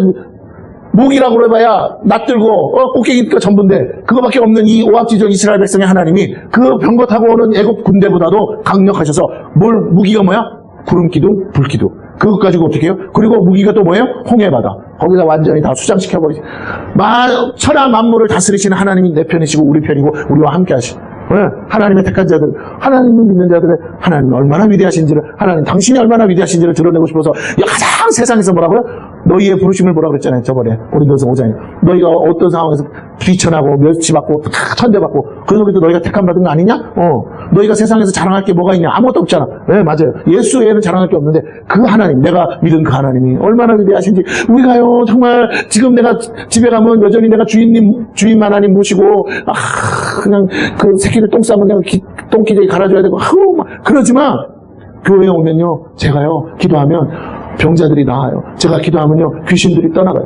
목이라고 그래봐야 낯들고 꽃게기가 전부인데 그거밖에 없는 이 오합지졸 이스라엘 백성의 하나님이 그 병거 타고 오는 애국 군대보다도 강력하셔서 무기가 뭐야? 구름 기둥, 불 기둥. 그것 가지고 어떻게 해요? 그리고 무기가 또 뭐예요? 홍해바다. 거기다 완전히 다 수장시켜버리지. 천하 만물을 다스리시는 하나님이 내 편이시고 우리 편이고 우리와 함께 하시고 하나님의 택한 자들, 하나님을 믿는 자들의 하나님이 얼마나 위대하신지를 하나님 당신이 얼마나 위대하신지를 드러내고 싶어서 가장 세상에서 뭐라고요? 너희의 부르심을 뭐라 그랬잖아요. 저번에 고린도서 5장에 너희가 어떤 상황에서 비천하고 멸치받고 천대받고 그래도 너희가 택함 받은 거 아니냐? 너희가 세상에서 자랑할 게 뭐가 있냐? 아무것도 없잖아. 네, 맞아요. 예수 외에는 자랑할 게 없는데 그 하나님, 내가 믿은 그 하나님이 얼마나 위대하신지 우리가요 정말 지금 내가 집에 가면 여전히 내가 주인 하나님 모시고 그냥 그 새끼들 똥 싸면 내가 똥기저귀 갈아줘야 되고 그러지만 교회에 오면요 제가요 기도하면 병자들이 나아요. 제가 기도하면요 귀신들이 떠나가요.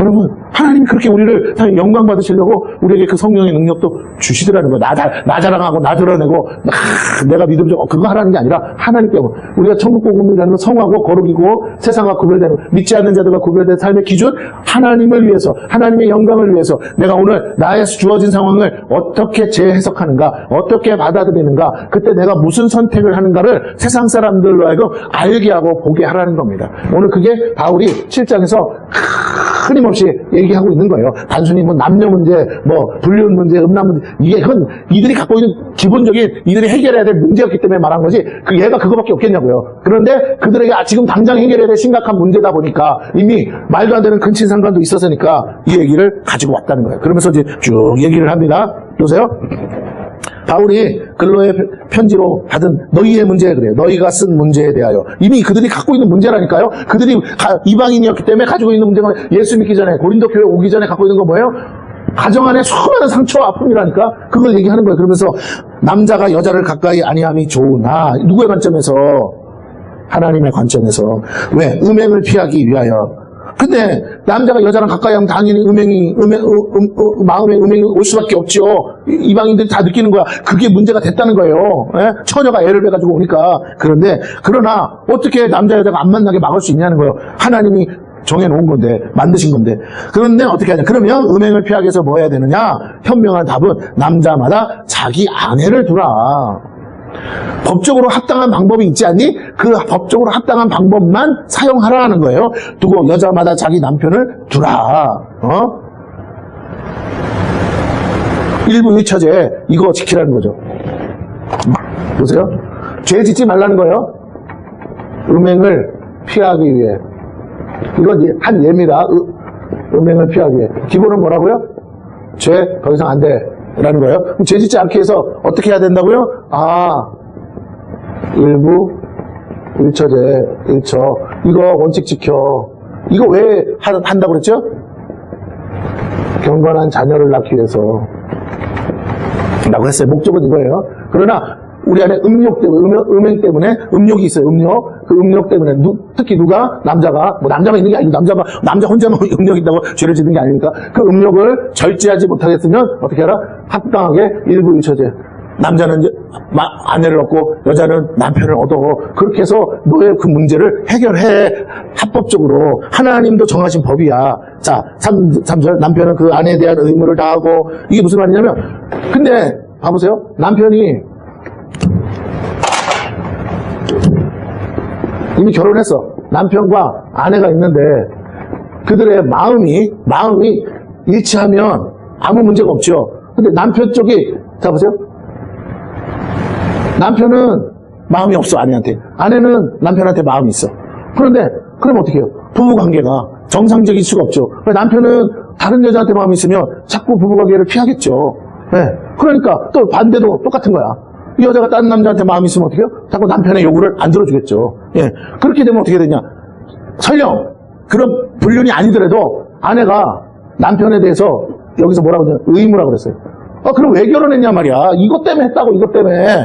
여러분 하나님이 그렇게 우리를 영광 받으시려고 우리에게 그 성령의 능력도 주시더라는 거예요. 나 자랑하고 나 드러내고 내가 믿음 좀 그거 하라는 게 아니라 하나님께 우리가 천국 복음이라는 건 성하고 거룩이고 세상과 구별되는 믿지 않는 자들과 구별된 삶의 기준 하나님을 위해서 하나님의 영광을 위해서 내가 오늘 나의 주어진 상황을 어떻게 재해석하는가 어떻게 받아들이는가 그때 내가 무슨 선택을 하는가를 세상 사람들로 하여금 알게 하고 보게 하라는 겁니다. 오늘 그게 바울이 7장에서 끊임없이 얘기하고 있는 거예요. 단순히 뭐 남녀 문제, 뭐 불륜 문제, 음란 문제 그건 이들이 갖고 있는 기본적인 이들이 해결해야 될 문제였기 때문에 말한 거지 얘가 그거밖에 없겠냐고요. 그런데 그들에게 지금 당장 해결해야 될 심각한 문제다 보니까 이미 말도 안 되는 근친상간도 있었으니까 이 얘기를 가지고 왔다는 거예요. 그러면서 이제 쭉 얘기를 합니다. 보세요. 바울이 글로의 편지로 받은 너희의 문제에 그래요. 너희가 쓴 문제에 대하여 이미 그들이 갖고 있는 문제라니까요. 그들이 이방인이었기 때문에 가지고 있는 문제가 예수 믿기 전에 고린도 교회 오기 전에 갖고 있는 건 뭐예요? 가정 안에 수많은 상처와 아픔이라니까 그걸 얘기하는 거예요. 그러면서 남자가 여자를 가까이 아니함이 좋으나 누구의 관점에서? 하나님의 관점에서. 왜? 음행을 피하기 위하여. 근데 남자가 여자랑 가까이 하면 당연히 마음에 음행이 올 수밖에 없죠. 이방인들이 다 느끼는 거야. 그게 문제가 됐다는 거예요. 예? 처녀가 애를 빼가지고 오니까. 그러나 어떻게 남자 여자가 안 만나게 막을 수 있냐는 거예요. 하나님이 정해놓은 건데 만드신 건데. 그런데 어떻게 하냐. 그러면 음행을 피하기 위해서 뭐 해야 되느냐. 현명한 답은 남자마다 자기 아내를 두라. 법적으로 합당한 방법이 있지 않니? 그 법적으로 합당한 방법만 사용하라는 거예요. 두고 여자마다 자기 남편을 두라. 일부 일처제 이거 지키라는 거죠. 보세요. 죄 짓지 말라는 거예요. 음행을 피하기 위해. 이건 한 예입니다. 음행을 피하기 위해. 기본은 뭐라고요? 죄 더 이상 안 돼. 라는 거예요. 그럼 죄 짓지 않게 해서 어떻게 해야 된다고요? 일부 일처제 일처 이거 원칙 지켜. 이거 왜 한다고 그랬죠? 경건한 자녀를 낳기 위해서 라고 했어요. 목적은 이거예요. 그러나 우리 안에 음욕 때문에, 음행 때문에 음욕이 있어요. 음욕. 그 음욕 때문에 특히 누가 남자가 남자만 있는 게 아니고 남자 혼자만 음욕이 있다고 죄를 짓는 게 아니니까 그 음욕을 절제하지 못하겠으면 어떻게 하라? 합당하게 일부 일처제. 남자는 아내를 얻고 여자는 남편을 얻어. 그렇게 해서 너의 그 문제를 해결해. 합법적으로. 하나님도 정하신 법이야. 자, 3절. 남편은 그 아내에 대한 의무를 다하고. 이게 무슨 말이냐면, 근데 봐보세요. 남편이 이미 결혼했어. 남편과 아내가 있는데 그들의 마음이 일치하면 아무 문제가 없죠. 근데 남편 쪽이, 자 보세요. 남편은 마음이 없어, 아내한테. 아내는 남편한테 마음이 있어. 그런데 그럼 어떻게 해요? 부부관계가 정상적일 수가 없죠. 남편은 다른 여자한테 마음이 있으면 자꾸 부부관계를 피하겠죠. 네. 그러니까 또 반대도 똑같은 거야. 이 여자가 다른 남자한테 마음이 있으면 어떻게 해요? 자꾸 남편의 요구를 안 들어주겠죠. 예. 그렇게 되면 어떻게 되냐? 설령 그런 불륜이 아니더라도 아내가 남편에 대해서 여기서 뭐라고 하냐? 의무라고 그랬어요. 그럼 왜 결혼했냐 말이야. 이것 때문에 했다고, 이것 때문에. 에?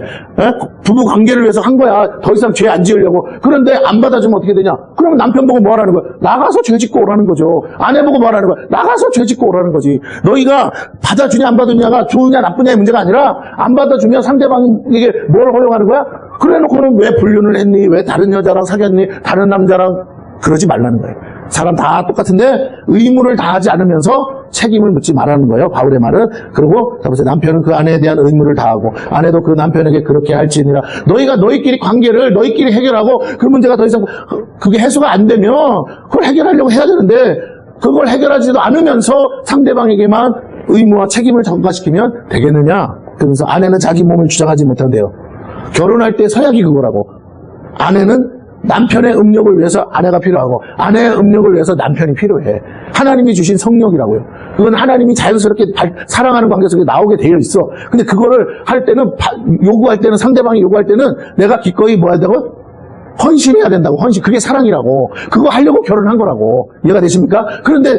부부 관계를 위해서 한 거야. 더 이상 죄 안 지으려고. 그런데 안 받아주면 어떻게 되냐? 그러면 남편 보고 뭐 하라는 거야? 나가서 죄 짓고 오라는 거죠. 아내 보고 뭐 하라는 거야? 나가서 죄 짓고 오라는 거지. 너희가 받아주냐 안 받아주냐가 좋으냐 나쁘냐의 문제가 아니라 안 받아주면 상대방에게 뭘 허용하는 거야? 그래 놓고는 왜 불륜을 했니? 왜 다른 여자랑 사귀었니? 다른 남자랑 그러지 말라는 거예요. 사람 다 똑같은데 의무를 다하지 않으면서 책임을 묻지 말라는 거예요. 바울의 말은. 그리고 남편은 그 아내에 대한 의무를 다하고 아내도 그 남편에게 그렇게 할지니라. 너희가 너희끼리 관계를 너희끼리 해결하고 그 문제가 더 이상 그게 해소가 안 되면 그걸 해결하려고 해야 되는데 그걸 해결하지도 않으면서 상대방에게만 의무와 책임을 전가시키면 되겠느냐. 그러면서 아내는 자기 몸을 주장하지 못한대요. 결혼할 때 서약이 그거라고. 아내는 남편의 음욕을 위해서 아내가 필요하고 아내의 음욕을 위해서 남편이 필요해. 하나님이 주신 성욕이라고요. 그건 하나님이 자연스럽게 사랑하는 관계 속에 나오게 되어 있어. 근데 그거를 할 때는 요구할 때는 상대방이 요구할 때는 내가 기꺼이 뭐 해야 되고? 헌신해야 된다고. 헌신. 그게 사랑이라고. 그거 하려고 결혼한 거라고. 이해가 되십니까? 그런데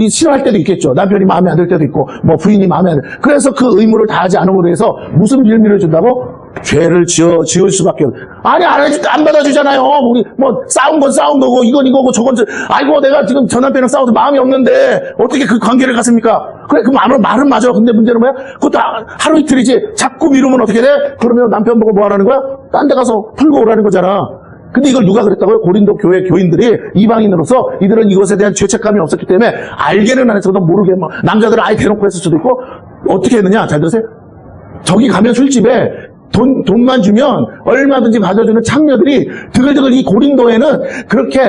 싫어할 때도 있겠죠. 남편이 마음에 안 들 때도 있고 뭐 부인이 마음에 안 들. 그래서 그 의무를 다하지 않음으로 해서 무슨 빌미를 준다고? 죄를 지을 수밖에 없어. 아니 안 받아주잖아요. 우리 뭐 싸운 건 싸운 거고 이건 이거고 저건 아이고 내가 지금 전 남편이랑 싸워서 마음이 없는데 어떻게 그 관계를 갖습니까? 그래 그 말은 맞아. 근데 문제는 뭐야? 그것도 하루 이틀이지. 자꾸 미루면 어떻게 돼? 그러면 남편 보고 뭐 하라는 거야? 딴 데 가서 풀고 오라는 거잖아. 근데 이걸 누가 그랬다고요? 고린도 교회 교인들이 이방인으로서 이들은 이것에 대한 죄책감이 없었기 때문에 알게는 안 했어도 모르게 뭐 남자들은 아예 대놓고 했을 수도 있고 어떻게 했느냐? 잘 들으세요. 저기 가면 술집에 돈만 주면 얼마든지 받아주는 창녀들이 드글드글 이 고린도에는 그렇게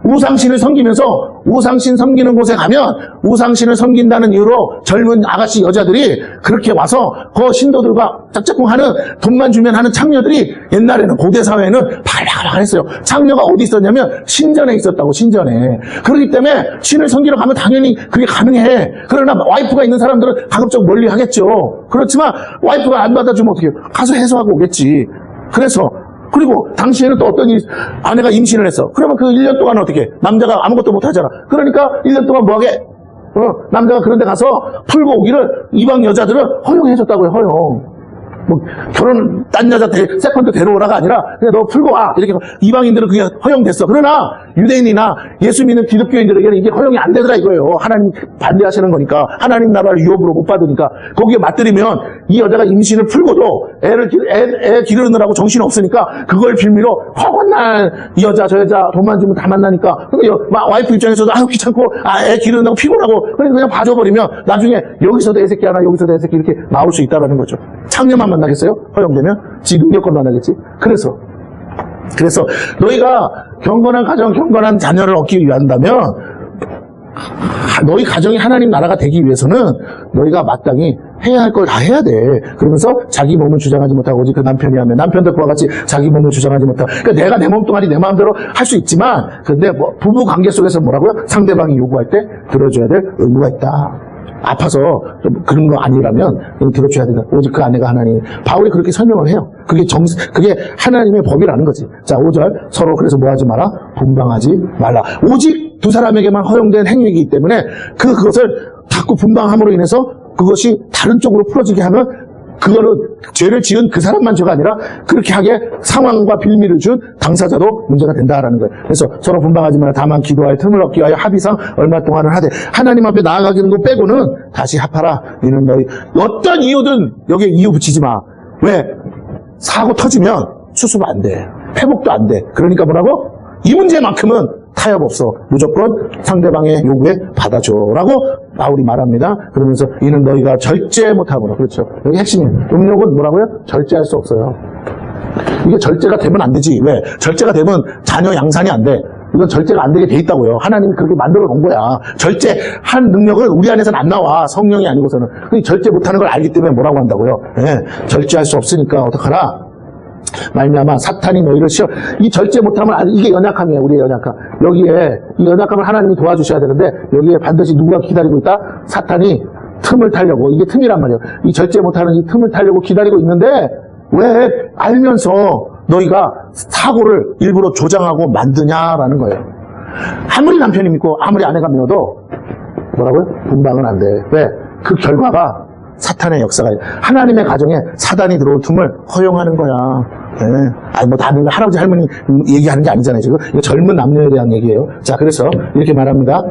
우상신을 섬기면서 우상신 섬기는 곳에 가면 우상신을 섬긴다는 이유로 젊은 아가씨 여자들이 그렇게 와서 그 신도들과 짝짝꿍 하는 돈만 주면 하는 창녀들이 옛날에는 고대 사회에는 발랄했어요. 창녀가 어디 있었냐면 신전에 있었다고. 신전에. 그렇기 때문에 신을 섬기러 가면 당연히 그게 가능해. 그러나 와이프가 있는 사람들은 가급적 멀리 하겠죠. 그렇지만 와이프가 안 받아주면 어떻게 해요? 가서 해소하고 오겠지. 그리고 당시에는 또 어떤 아내가 임신을 했어. 그러면 그 1년 동안 어떻게? 남자가 아무것도 못 하잖아. 그러니까 1년 동안 뭐하게? 남자가 그런 데 가서 풀고 오기를 이방 여자들은 허용해줬다고요. 허용. 뭐 결혼 딴 여자 세컨드 데려오라가 아니라 그냥 너 풀고 와 이렇게 이방인들은 그게 허용됐어. 그러나 유대인이나 예수 믿는 기독교인들에게는 이게 허용이 안 되더라 이거예요. 하나님 반대하시는 거니까. 하나님 나라를 유업으로 못 받으니까. 거기에 맞들이면 이 여자가 임신을 풀고도 애 기르느라고 정신 없으니까 그걸 빌미로 허건날 이 여자 저 여자 돈만 주면 다 만나니까. 그러니까 와이프 입장에서도 아유 귀찮고 애 기르느라고 피곤하고 그냥 봐줘버리면 나중에 여기서도 애새끼 하나 여기서도 애새끼 이렇게 나올 수 있다는 거죠. 창녀만 만나겠어요? 허용되면? 지 능력껏 만나겠지? 그래서 너희가 경건한 가정, 경건한 자녀를 얻기 위한다면 너희 가정이 하나님 나라가 되기 위해서는 너희가 마땅히 해야 할 걸 다 해야 돼. 그러면서 자기 몸을 주장하지 못하고 오직 그 남편이 하면 남편도 그와 같이 자기 몸을 주장하지 못하고 그러니까 내가 내 몸뚱아리 내 마음대로 할 수 있지만 근데 뭐 부부 관계 속에서 뭐라고요? 상대방이 요구할 때 들어줘야 될 의무가 있다. 아파서 좀 그런 거 아니라면 들어줘야 된다. 오직 그 아내가 하나님. 바울이 그렇게 설명을 해요. 그게 하나님의 법이라는 거지. 자, 5절. 서로 그래서 뭐 하지 마라? 분방하지 말라. 오직 두 사람에게만 허용된 행위이기 때문에 그것을 자꾸 분방함으로 인해서 그것이 다른 쪽으로 풀어지게 하면 그거는 죄를 지은 그 사람만 죄가 아니라 그렇게 하게 상황과 빌미를 준 당사자도 문제가 된다라는 거예요. 그래서 서로 분방하지 마라. 다만 기도하여 틈을 얻기 위하여 합의상 얼마 동안을 하되 하나님 앞에 나아가기는 거 빼고는 다시 합하라. 이는 너희 어떤 이유든 여기에 이유 붙이지 마. 왜? 사고 터지면 수습 안 돼. 회복도 안 돼. 그러니까 뭐라고? 이 문제만큼은 타협 없어. 무조건 상대방의 요구에 받아줘라고 바울이 말합니다. 그러면서 이는 너희가 절제 못하므로. 그렇죠. 여기 핵심이에요. 음욕은 뭐라고요? 절제할 수 없어요. 이게 절제가 되면 안 되지. 왜? 절제가 되면 자녀 양산이 안 돼. 이건 절제가 안 되게 돼 있다고요. 하나님이 그렇게 만들어 놓은 거야. 절제한 능력은 우리 안에서는 안 나와. 성령이 아니고서는. 절제 못하는 걸 알기 때문에 뭐라고 한다고요? 예, 절제할 수 없으니까 어떡하나? 말미암아 사탄이 너희를 시험. 이 절제 못하면 이게 연약함이에요. 우리의 연약함. 여기에 이 연약함을 하나님이 도와주셔야 되는데 여기에 반드시 누가 기다리고 있다? 사탄이 틈을 타려고. 이게 틈이란 말이에요. 이 절제 못하는 이 틈을 타려고 기다리고 있는데 왜 알면서 너희가 사고를 일부러 조장하고 만드냐라는 거예요. 아무리 남편이 믿고 아무리 아내가 믿어도 뭐라고요? 분방은 안 돼. 왜? 그 결과가 사탄의 역사가 하나님의 가정에 사단이 들어올 틈을 허용하는 거야. 네. 아니 뭐 다들 할아버지 할머니 얘기하는 게 아니잖아요. 지금 이거 젊은 남녀에 대한 얘기예요. 자, 그래서 이렇게 말합니다.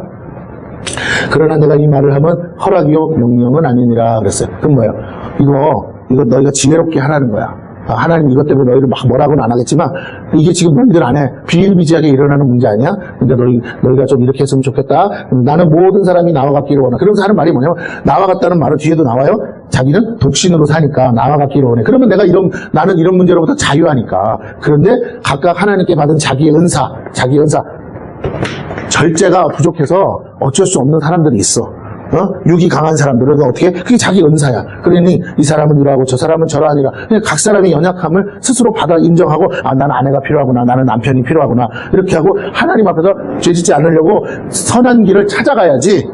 그러나 내가 이 말을 하면 허락이요 명령은 아니니라 그랬어요. 그럼 뭐예요? 이거 너희가 지혜롭게 하라는 거야. 하나님 이것 때문에 너희를 막 뭐라고는 안 하겠지만 이게 지금 너희들 안에 비일비재하게 일어나는 문제 아니야? 그러니까 너희가 좀 이렇게 했으면 좋겠다. 나는 모든 사람이 나와 같기를 원해. 그러면서 하는 말이 뭐냐면 나와 같다는 말은 뒤에도 나와요. 자기는 독신으로 사니까 나와 같기를 원해. 그러면 나는 이런 문제로부터 자유하니까. 그런데 각각 하나님께 받은 자기의 은사 절제가 부족해서 어쩔 수 없는 사람들이 있어. 육이 강한 사람들은 어떻게? 그게 자기 은사야. 그러니 이 사람은 이러하고 저 사람은 저러하니라. 각 사람의 연약함을 스스로 받아 인정하고 나는 아내가 필요하구나. 나는 남편이 필요하구나. 이렇게 하고 하나님 앞에서 죄짓지 않으려고 선한 길을 찾아가야지.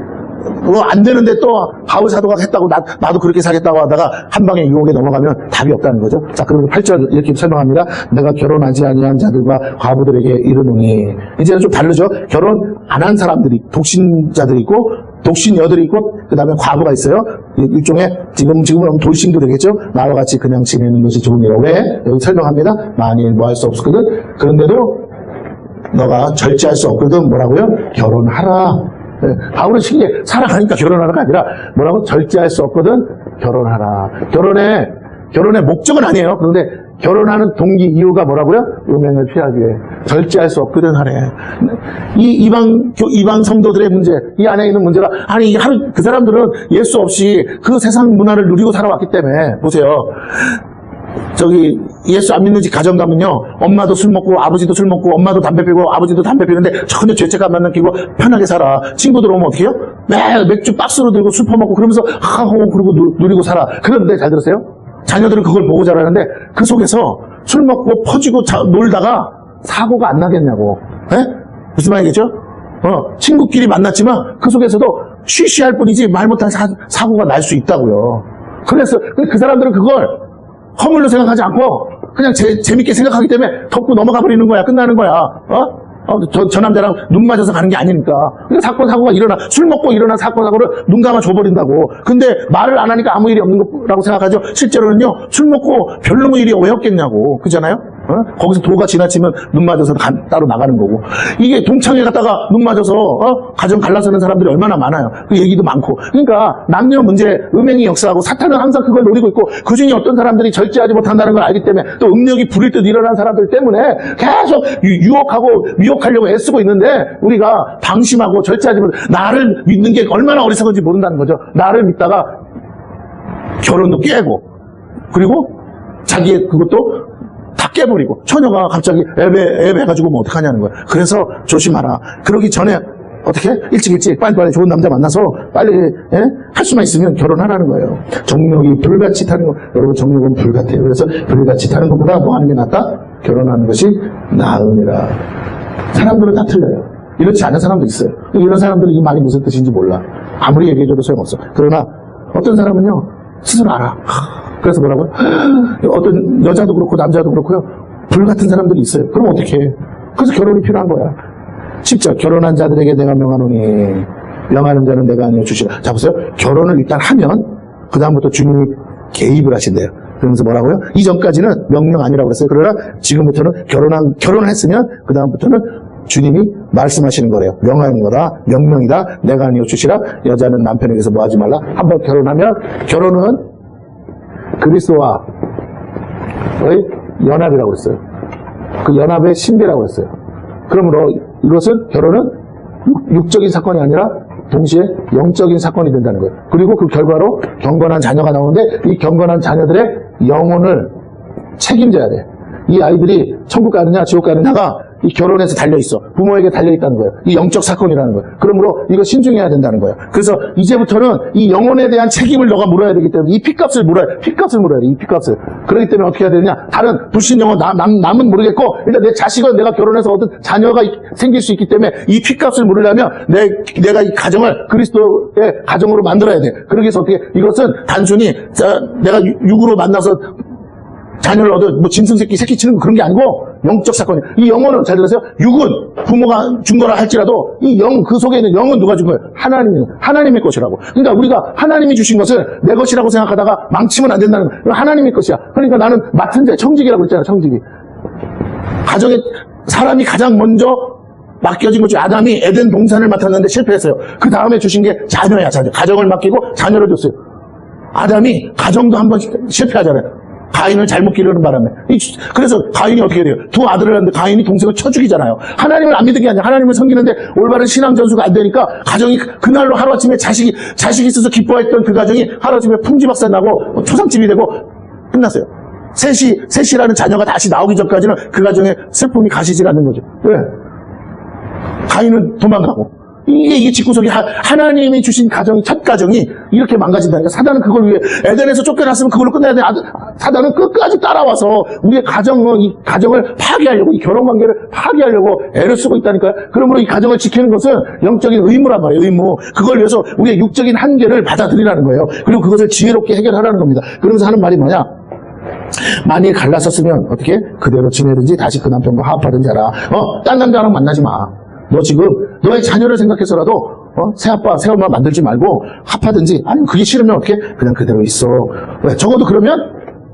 안 되는데 또 바울 사도가 했다고 나도 그렇게 살겠다고 하다가 한 방에 유혹에 넘어가면 답이 없다는 거죠. 자, 그리고 8절 이렇게 설명합니다. 내가 결혼하지 아니한 자들과 과부들에게 이르노니. 이제는 좀 다르죠. 결혼 안 한 사람들이 독신자들이 있고 독신여들이 있고 그 다음에 과부가 있어요. 일종의 지금은 돌싱도 되겠죠. 나와 같이 그냥 지내는 것이 좋으니라. 왜? 여기 설명합니다. 만일 뭐 할 수 없거든. 그런데도 너가 절제할 수 없거든. 뭐라고요? 결혼하라. 바울은 신기해. 사랑하니까 결혼하라가 아니라 뭐라고? 절제할 수 없거든 결혼하라. 결혼의 목적은 아니에요. 그런데 결혼하는 동기 이유가 뭐라고요? 음행을 피하기 위해. 절제할 수 없거든 하래. 이 이방 성도들의 문제, 이 안에 있는 문제가 아니 그 사람들은 예수 없이 그 세상 문화를 누리고 살아왔기 때문에 보세요. 저기 예수 안 믿는 집 가정 가면요, 엄마도 술 먹고 아버지도 술 먹고 엄마도 담배 피고 아버지도 담배 피는데 전혀 죄책감 안 느끼고 편하게 살아. 친구들 오면 어떻게 해요? 매일 맥주 박스로 들고 술 퍼먹고 그러면서 하하호 그러고 누리고 살아. 그런데 잘 들으세요? 자녀들은 그걸 보고 자라는데 그 속에서 술 먹고 퍼지고 놀다가 사고가 안 나겠냐고. 무슨 말이겠죠? 친구끼리 만났지만 그 속에서도 쉬쉬할 뿐이지 말 못한 사고가 날 수 있다고요. 그래서 그 사람들은 그걸 허물로 생각하지 않고 그냥 재밌게 생각하기 때문에 덮고 넘어가 버리는 거야. 끝나는 거야. 저 남자랑 눈 맞아서 가는 게 아니니까. 그러니까 사고가 일어나. 술 먹고 일어난 사고를 눈 감아 줘버린다고. 근데 말을 안 하니까 아무 일이 없는 거라고 생각하죠. 실제로는요, 술 먹고 별로 일이 왜 없겠냐고. 그잖아요? 거기서 도가 지나치면 눈 맞아서 따로 나가는 거고. 이게 동창회 갔다가 눈 맞아서 가정 갈라서는 사람들이 얼마나 많아요. 그 얘기도 많고. 그러니까 남녀 문제, 음행이 역사하고 사탄은 항상 그걸 노리고 있고 그중에 어떤 사람들이 절제하지 못한다는 걸 알기 때문에 또 음력이 부릴 듯 일어난 사람들 때문에 계속 유혹하고 미혹하려고 애쓰고 있는데 우리가 방심하고 절제하지 못해 나를 믿는 게 얼마나 어리석은지 모른다는 거죠. 나를 믿다가 결혼도 깨고 그리고 자기의 그것도 다 깨버리고 처녀가 갑자기 애배해가지고 뭐 어떡하냐는 거야. 그래서 조심하라. 그러기 전에 어떻게? 일찍 빨리빨리 좋은 남자 만나서 빨리 할 수만 있으면 결혼하라는 거예요. 정력이 불같이 타는 거. 여러분 정력은 불 같아요. 그래서 불같이 타는 것보다 뭐 하는 게 낫다? 결혼하는 것이 나으니라. 사람들은 다 틀려요. 이렇지 않은 사람도 있어요. 이런 사람들은 이 말이 무슨 뜻인지 몰라. 아무리 얘기해줘도 소용없어. 그러나 어떤 사람은요 스스로 알아. 그래서 뭐라고요? 어떤 여자도 그렇고 남자도 그렇고요. 불같은 사람들이 있어요. 그럼 어떻게 해? 그래서 결혼이 필요한 거야. 10절 결혼한 자들에게 내가 명하노니 명하는 자는 내가 아니여 주시라. 자 보세요. 결혼을 일단 하면 그 다음부터 주님이 개입을 하신대요. 그러면서 뭐라고요? 이전까지는 명령 아니라고 했어요. 그러나 지금부터는 결혼을 했으면 그 다음부터는 주님이 말씀하시는 거래요. 명하는 거다. 명령이다. 내가 아니여 주시라. 여자는 남편에게서 뭐 하지 말라. 한번 결혼하면 결혼은 그리스도와의 연합이라고 했어요. 그 연합의 신비라고 했어요. 그러므로 이것은 결혼은 육적인 사건이 아니라 동시에 영적인 사건이 된다는 거예요. 그리고 그 결과로 경건한 자녀가 나오는데 이 경건한 자녀들의 영혼을 책임져야 돼. 이 아이들이 천국 가느냐 지옥 가느냐가 이 결혼에서 달려있어. 부모에게 달려있다는 거예요. 이 영적 사건이라는 거예요. 그러므로 이거 신중해야 된다는 거예요. 그래서 이제부터는 이 영혼에 대한 책임을 너가 물어야 되기 때문에 이 핏값을 물어야 돼. 이 핏값을. 그렇기 때문에 어떻게 해야 되느냐. 다른 불신 영혼 남은 모르겠고 일단 내 자식은 내가 결혼해서 어떤 자녀가 생길 수 있기 때문에 이 핏값을 물으려면 내가 이 가정을 그리스도의 가정으로 만들어야 돼. 그러기 위해서 어떻게 이것은 단순히 내가 육으로 만나서 자녀를 얻어 짐승새끼 새끼 치는 거 그런 게 아니고 영적 사건이에요. 이 영혼은 잘 들으세요. 육은 부모가 준 거라 할지라도 이 영 그 속에 있는 영은 누가 준 거예요? 하나님의 것이라고. 그러니까 우리가 하나님이 주신 것을 내 것이라고 생각하다가 망치면 안 된다는 거예요. 하나님의 것이야. 그러니까 나는 맡은 자 청직이라고 그랬잖아요. 청직이. 가정에 사람이 가장 먼저 맡겨진 것 중에 아담이 에덴 동산을 맡았는데 실패했어요. 그 다음에 주신 게 자녀야. 자녀. 가정을 맡기고 자녀를 줬어요. 아담이 가정도 한번 실패하잖아요. 가인을 잘못 기르는 바람에. 그래서 가인이 어떻게 돼요? 두 아들을 하는데 가인이 동생을 쳐 죽이잖아요. 하나님을 안 믿은 게 아니라 하나님을 섬기는데 올바른 신앙 전수가 안 되니까 가정이 그날로 하루아침에 자식이 있어서 기뻐했던 그 가정이 하루아침에 풍지박산 나고 초상집이 되고 끝났어요. 셋이라는 자녀가 다시 나오기 전까지는 그 가정에 슬픔이 가시질 않는 거죠. 왜? 가인은 도망가고. 이게 집구석이 하나님이 주신 가정, 첫 가정이 이렇게 망가진다니까. 사단은 그걸 위해 에덴에서 쫓겨났으면 그걸로 끝내야 돼. 사단은 끝까지 따라와서 우리의 이 가정을 파괴하려고, 이 결혼관계를 파괴하려고 애를 쓰고 있다니까요. 그러므로 이 가정을 지키는 것은 영적인 의무란 말이에요. 의무. 그걸 위해서 우리의 육적인 한계를 받아들이라는 거예요. 그리고 그것을 지혜롭게 해결하라는 겁니다. 그러면서 하는 말이 뭐냐? 만일 갈라섰으면 어떻게? 그대로 지내든지 다시 그 남편과 화합하든지 하라. 딴 남자랑 만나지 마. 너 지금 너의 자녀를 생각해서라도 새아빠 새엄마 만들지 말고 합하든지 아니면 그게 싫으면 어떻게 그냥 그대로 있어. 왜? 적어도 그러면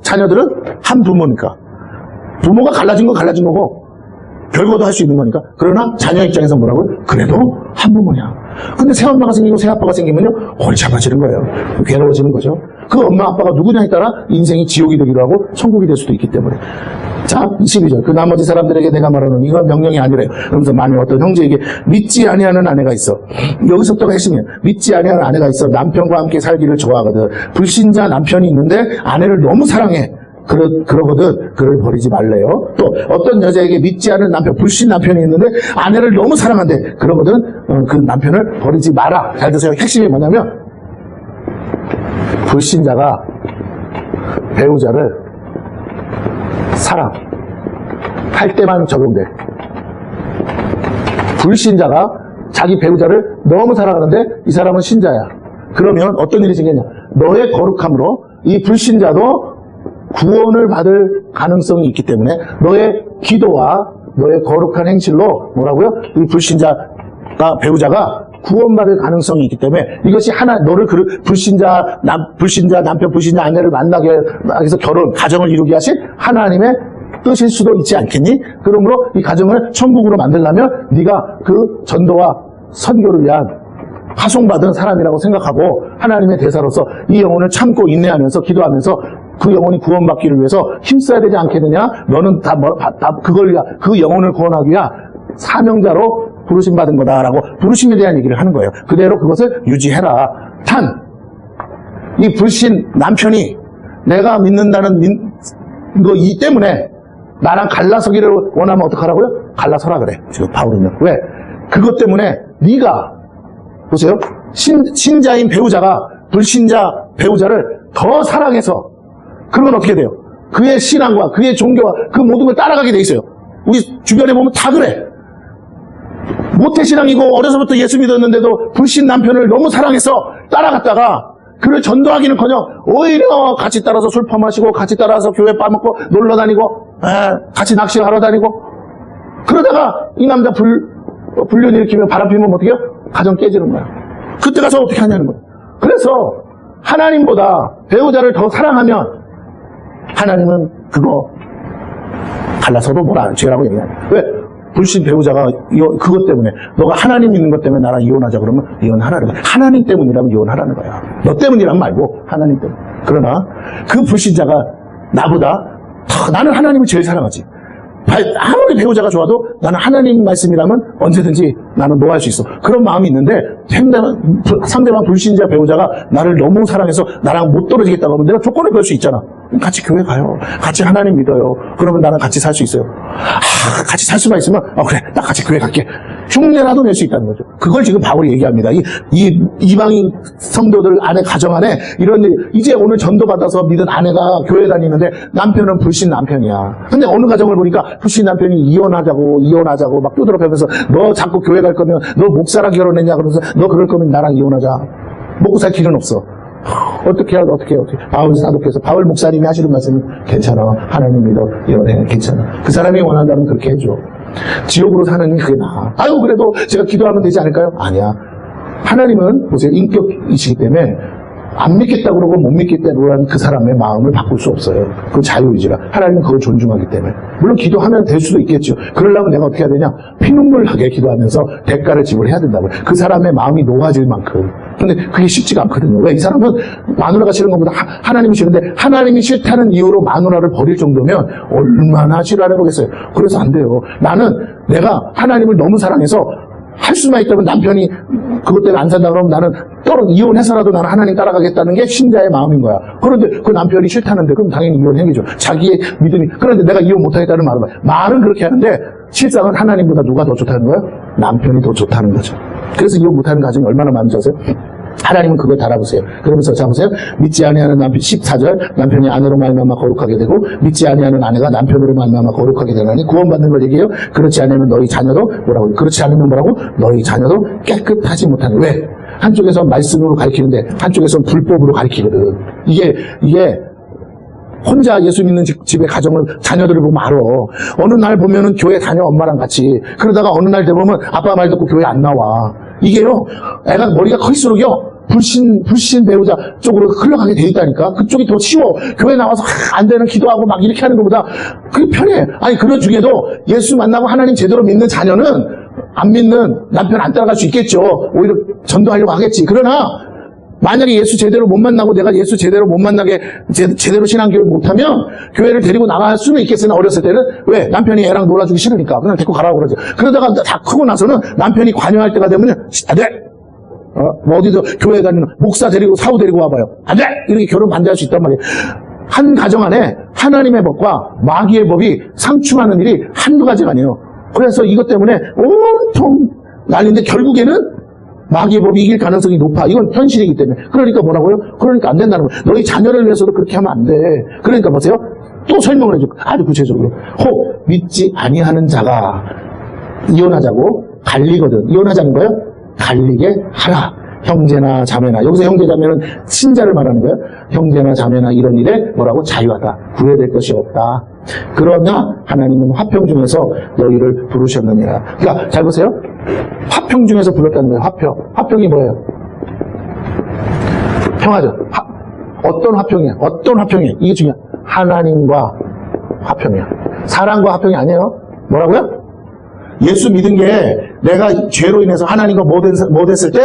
자녀들은 한 부모니까 부모가 갈라진 건 갈라진 거고 별거도 할 수 있는 거니까. 그러나 자녀 입장에서 뭐라고요? 그래도 한 부모냐. 근데 새엄마가 생기고 새아빠가 생기면요 골치 아파지는 거예요. 괴로워지는 거죠. 그 엄마 아빠가 누구냐에 따라 인생이 지옥이 되기도 하고 천국이 될 수도 있기 때문에. 자, 22절. 그 나머지 사람들에게 내가 말하는 이건 명령이 아니래요. 그러면서 만일 어떤 형제에게 믿지 아니하는 아내가 있어. 여기서부터가 핵심이에요. 믿지 아니하는 아내가 있어. 남편과 함께 살기를 좋아하거든. 불신자 남편이 있는데 아내를 너무 사랑해. 그러거든. 그를 버리지 말래요. 또 어떤 여자에게 믿지 않은 남편, 불신 남편이 있는데 아내를 너무 사랑한대. 그러거든. 그 남편을 버리지 마라. 잘 드세요. 핵심이 뭐냐면 불신자가 배우자를 사랑할 때만 적용돼. 불신자가 자기 배우자를 너무 사랑하는데 이 사람은 신자야. 그러면 어떤 일이 생기냐. 너의 거룩함으로 이 불신자도 구원을 받을 가능성이 있기 때문에 너의 기도와 너의 거룩한 행실로 뭐라고요? 이 배우자가 구원받을 가능성이 있기 때문에 이것이 너를 불신자 남편, 불신자 아내를 만나게 해서 가정을 이루게 하신 하나님의 뜻일 수도 있지 않겠니? 그러므로 이 가정을 천국으로 만들려면 네가 그 전도와 선교를 위한 파송받은 사람이라고 생각하고 하나님의 대사로서 이 영혼을 참고 인내하면서 기도하면서 그 영혼이 구원받기를 위해서 힘써야 되지 않겠느냐? 너는 그 영혼을 구원하기 위한 사명자로 부르심 받은 거다라고 부르심에 대한 얘기를 하는 거예요. 그대로 그것을 유지해라. 이 불신 남편이 내가 믿는다는 이 때문에 나랑 갈라서기를 원하면 어떡하라고요? 갈라서라 그래. 지금 바울은요. 왜? 그것 때문에 네가 보세요. 신자인 배우자가 불신자 배우자를 더 사랑해서 그러면 어떻게 돼요? 그의 신앙과 그의 종교와 그 모든 걸 따라가게 돼 있어요. 우리 주변에 보면 다 그래. 모태신앙이고 어려서부터 예수 믿었는데도 불신 남편을 너무 사랑해서 따라갔다가 그를 전도하기는커녕 오히려 같이 따라서 술 퍼마시고 같이 따라서 교회 빠먹고 놀러 다니고 같이 낚시하러 다니고 그러다가 이 남자 불륜 일으키면 바람 피면 어떻게 해요? 가정 깨지는 거야. 그때 가서 어떻게 하냐는 거야. 그래서 하나님보다 배우자를 더 사랑하면 하나님은 그거 갈라서도 뭐라 죄라고 얘기하는 거야. 왜? 불신 배우자가 그것 때문에 너가 하나님 믿는 것 때문에 나랑 이혼하자 그러면 이혼하라는 거야. 하나님 때문이라면 이혼하라는 거야. 너 때문이란 말고 하나님 때문에. 그러나 그 불신자가 나보다 나는 하나님을 제일 사랑하지. 아무리 배우자가 좋아도 나는 하나님 말씀이라면 언제든지 나는 노할 수 있어. 그런 마음이 있는데 상대방 불신자 배우자가 나를 너무 사랑해서 나랑 못 떨어지겠다고 하면 내가 조건을 걸 수 있잖아. 같이 교회 가요. 같이 하나님 믿어요. 그러면 나랑 같이 살 수 있어요. 같이 살 수만 있으면 그래, 나 같이 교회 갈게. 흉내라도 낼 수 있다는 거죠. 그걸 지금 바울이 얘기합니다. 이 이방인 성도들 안에, 가정 안에 이런 일, 이제 오늘 전도받아서 믿은 아내가 교회 다니는데 남편은 불신 남편이야. 근데 어느 가정을 보니까 불신 남편이 이혼하자고 막 두드러펴면서 너 자꾸 교회 갈 거면 너 목사랑 결혼했냐 그러면서 너 그럴 거면 나랑 이혼하자. 먹고 살 길은 없어. 어떻게 바울 사독해서 바울 목사님이 하시는 말씀은 괜찮아. 하나님 믿어. 이혼해. 괜찮아. 그 사람이 원한다면 그렇게 해줘. 지옥으로 사는 게 그게 나아. 그래도 제가 기도하면 되지 않을까요? 아니야. 하나님은 보세요. 인격이시기 때문에 안 믿겠다 그러고 못 믿겠다고 하는 그 사람의 마음을 바꿀 수 없어요. 그 자유의지가. 하나님은 그걸 존중하기 때문에. 물론 기도하면 될 수도 있겠죠. 그러려면 내가 어떻게 해야 되냐? 피눈물나게 기도하면서 대가를 지불해야 된다고요. 그 사람의 마음이 녹아질 만큼. 근데 그게 쉽지가 않거든요. 왜? 이 사람은 마누라가 싫은 것보다 하나님이 싫은데 하나님이 싫다는 이유로 마누라를 버릴 정도면 얼마나 싫어하는 거겠어요. 그래서 안 돼요. 나는 내가 하나님을 너무 사랑해서 할 수만 있다면 남편이 그것 때문에 안 산다 그러면 나는 이혼해서라도 나는 하나님 따라가겠다는 게 신자의 마음인 거야. 그런데 그 남편이 싫다는데 그럼 당연히 이혼해야죠. 자기의 믿음이. 그런데 내가 이혼 못하겠다는 말은 그렇게 하는데 실상은 하나님보다 누가 더 좋다는 거예요? 남편이 더 좋다는 거죠. 그래서 이혼 못하는 가정이 얼마나 많은지 아세요? 하나님은 그걸 달아보세요. 그러면서 자 보세요. 믿지 아니하는 남편 14절 남편이 아내로 말미암아 거룩하게 되고 믿지 아니하는 아내가 남편으로 말미암아 거룩하게 되나니 구원받는 걸 얘기해요. 그렇지 않으면 너희 자녀도 뭐라고? 그렇지 않으면 뭐라고? 너희 자녀도 깨끗하지 못하는. 왜? 한쪽에서 말씀으로 가르치는데 한쪽에서는 불법으로 가르치거든. 이게 혼자 예수 믿는 집의 가정을 자녀들을 보면 알아. 어느 날 보면은 교회 다녀 엄마랑 같이. 그러다가 어느 날 되보면 아빠 말 듣고 교회 안 나와. 이게요. 애가 머리가 클수록요. 불신 배우자 쪽으로 흘러가게 돼 있다니까. 그쪽이 더 쉬워. 교회 나와서 안 되는 기도하고 막 이렇게 하는 것보다 그게 편해. 그런 중에도 예수 만나고 하나님 제대로 믿는 자녀는 안 믿는 남편 안 따라갈 수 있겠죠. 오히려 전도하려고 하겠지. 그러나 만약에 예수 제대로 못 만나고 내가 예수 제대로 못 만나게 제대로 신앙교육 못하면 교회를 데리고 나갈 수는 있겠으나 어렸을 때는 왜? 남편이 애랑 놀아주기 싫으니까 그냥 데리고 가라고 그러죠. 그러다가 다 크고 나서는 남편이 관여할 때가 되면 안 돼! 어디서 교회 다니는 목사 데리고 사후 데리고 와봐요. 안 돼! 이렇게 결혼 반대할 수 있단 말이에요. 한 가정 안에 하나님의 법과 마귀의 법이 상충하는 일이 한두 가지가 아니에요. 그래서 이것 때문에 온통 난리인데 결국에는 마귀의 법이 이길 가능성이 높아. 이건 현실이기 때문에. 그러니까 뭐라고요? 그러니까 안 된다는 거예요. 너희 자녀를 위해서도 그렇게 하면 안 돼. 그러니까 보세요. 또 설명을 해줘. 아주 구체적으로. 혹 믿지 아니하는 자가 이혼하자고 갈리거든. 이혼하자는 거예요? 갈리게 하라. 형제나 자매나. 여기서 형제 자매는 친자를 말하는 거예요. 형제나 자매나 이런 일에 뭐라고? 자유하다. 구애될 것이 없다. 그러나 하나님은 화평 중에서 너희를 부르셨느니라. 그러니까 잘 보세요. 화평 중에서 불렀다는 거예요. 화평이 뭐예요? 평화죠. 어떤 화평이야? 어떤 화평이야? 이게 중요해. 하나님과 화평이야. 사람과 화평이 아니에요. 뭐라고요? 예수 믿은 게 내가 죄로 인해서 하나님과 뭐 됐을 때?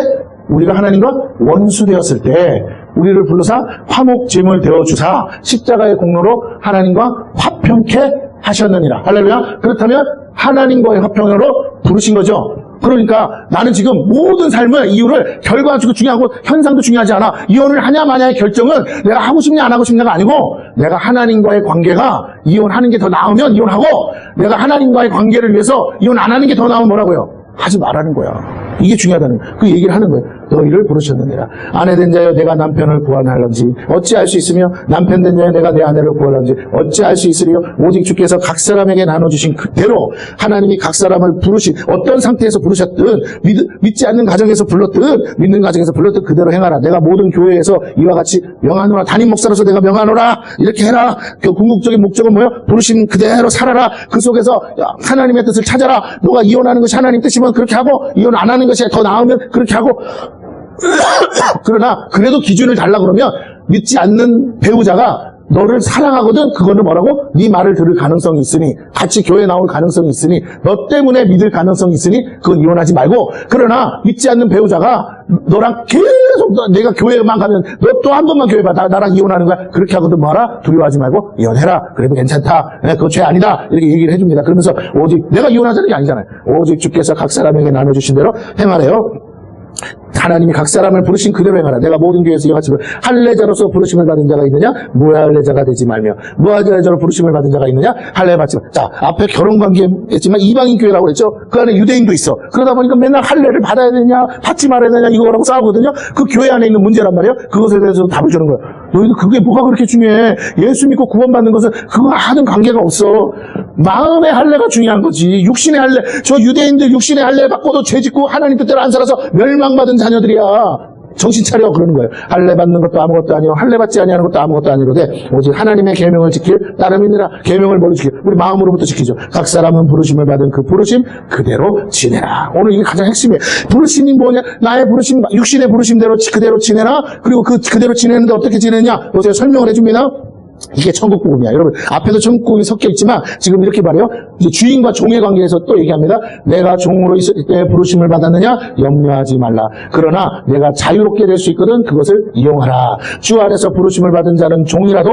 우리가 하나님과 원수 되었을 때 우리를 불러서 화목제물 되어주사 십자가의 공로로 하나님과 화평케 하셨느니라. 할렐루야. 그렇다면 하나님과의 화평으로 부르신 거죠. 그러니까 나는 지금 모든 삶의 이유를 결과가 중요하고 현상도 중요하지 않아. 이혼을 하냐 마냐의 결정은 내가 하고 싶냐 안 하고 싶냐가 아니고 내가 하나님과의 관계가 이혼하는 게 더 나으면 이혼하고 내가 하나님과의 관계를 위해서 이혼 안 하는 게 더 나으면 뭐라고요? 하지 말라는 거야. 이게 중요하다는 거야. 그 얘기를 하는 거예요. 너희를 부르셨느니라. 아내 된 자여 내가 남편을 구원하려는지 어찌할 수 있으며 남편 된 자여 내가 내 아내를 구원하는지 어찌할 수 있으리요. 오직 주께서 각 사람에게 나눠주신 그대로 하나님이 각 사람을 부르신 어떤 상태에서 부르셨든 믿지 않는 가정에서 불렀든 믿는 가정에서 불렀든 그대로 행하라. 내가 모든 교회에서 이와 같이 명하노라. 담임 목사로서 내가 명하노라. 이렇게 해라. 그 궁극적인 목적은 뭐예요? 부르신 그대로 살아라. 그 속에서 하나님의 뜻을 찾아라. 너가 이혼하는 것이 하나님 뜻이면 그렇게 하고 이혼 안 하는 것이 더 나으면 그렇게 하고 그러나 그래도 기준을 달라 그러면 믿지 않는 배우자가 너를 사랑하거든. 그거는 뭐라고? 네 말을 들을 가능성이 있으니 같이 교회 나올 가능성이 있으니 너 때문에 믿을 가능성이 있으니 그건 이혼하지 말고 그러나 믿지 않는 배우자가 너랑 계속 내가 교회만 가면 너 또 한 번만 교회 봐. 나랑 이혼하는 거야. 그렇게 하거든 뭐하라? 두려워하지 말고 이혼해라. 그래도 괜찮다. 그거 죄 아니다. 이렇게 얘기를 해줍니다. 그러면서 오직 내가 이혼하자는 게 아니잖아요. 오직 주께서 각 사람에게 나눠주신 대로 행하래요. 하나님이 각 사람을 부르신 그대로 행하라. 내가 모든 교회에서 이와 같이 할례자로서 부르심을 받은 자가 있느냐? 무할례자가 되지 말며. 무할례자로 부르심을 받은 자가 있느냐? 할례 받지 말. 자, 앞에 결혼관계 했지만 이방인 교회라고 그랬죠? 그 안에 유대인도 있어. 그러다 보니까 맨날 할례를 받아야 되냐? 받지 말아야 되냐? 이거라고 싸우거든요? 그 교회 안에 있는 문제란 말이에요. 그것에 대해서 답을 주는 거예요. 너희도 그게 뭐가 그렇게 중요해? 예수 믿고 구원받는 것은 그거 하는 관계가 없어. 마음의 할례가 중요한 거지. 육신의 할례. 저 유대인들 육신의 할례 받고도 죄 짓고 하나님 뜻대로 안 살아서 멸망받은 자녀들이야. 정신 차려 그러는 거예요. 할례 받는 것도 아무것도 아니요 할례 받지 아니하는 것도 아무것도 아니로되 오직 하나님의 계명을 지킬 따름이니라. 계명을 뭘로 지킬? 우리 마음으로부터 지키죠. 각 사람은 부르심을 받은 그 부르심 그대로 지내라. 오늘 이게 가장 핵심이에요. 부르심이 뭐냐? 나의 부르심, 육신의 부르심대로 그대로 지내라. 그리고 그대로 지내는데 어떻게 지내냐? 제가 설명을 해줍니다. 이게 천국복음이야. 여러분, 앞에도 천국복음이 섞여 있지만 지금 이렇게 말해요. 이제 주인과 종의 관계에서 또 얘기합니다. 내가 종으로 있을 때 부르심을 받았느냐? 염려하지 말라. 그러나 내가 자유롭게 될 수 있거든 그것을 이용하라. 주 안에서 부르심을 받은 자는 종이라도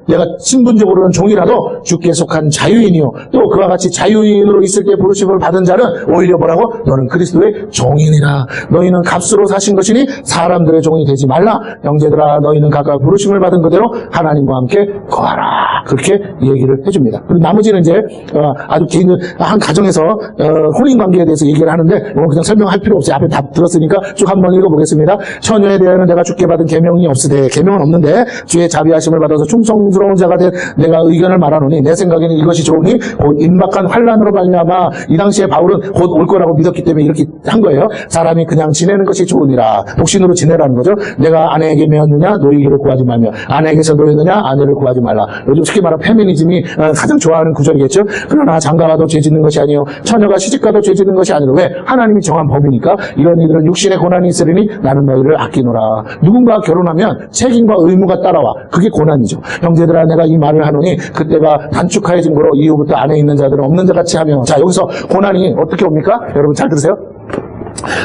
내가 신분적으로는 종이라도 주께 속한 자유인이요. 또 그와 같이 자유인으로 있을 때 부르심을 받은 자는 오히려 뭐라고? 너는 그리스도의 종이니라. 너희는 값으로 사신 것이니 사람들의 종이 되지 말라. 형제들아 너희는 각각 부르심을 받은 그대로 하나님과 함께 거하라. 그렇게 얘기를 해줍니다. 그리고 나머지는 이제 아주 긴 한 가정에서 혼인관계에 대해서 얘기를 하는데 그냥 설명할 필요 없어요. 앞에 답 들었으니까 쭉 한번 읽어보겠습니다. 처녀에 대하여는 내가 주께 받은 계명이 없으되 계명은 없는데 주의 자비하심을 받아서 충성스러운 자가 된 내가 의견을 말하노니 내 생각에는 이것이 좋으니 곧 임박한 환난으로 말미암아 이 당시에 바울은 곧 올 거라고 믿었기 때문에 이렇게 한 거예요. 사람이 그냥 지내는 것이 좋으니라. 독신으로 지내라는 거죠. 내가 아내에게 매었느냐 노이기를 구하지 말며 아내에게서 노였느냐 아내를 구하지 말라. 요즘 쉽게 말하면 페미니즘이 가장 좋아하는 구절이겠죠. 그러나 장가가도 죄 짓는 것이 아니요 처녀가 시집가도 죄 짓는 것이 아니라 왜? 하나님이 정한 법이니까. 이런 이들은 육신의 고난이 있으리니 나는 너희를 아끼노라. 누군가 결혼하면 책임과 의무가 따라와. 그게 고난이죠. 형제들아 내가 이 말을 하노니 그때가 단축하여진 거로 이후부터 안에 있는 자들은 없는 자 같이 하며. 자, 여기서 고난이 어떻게 옵니까? 여러분 잘 들으세요.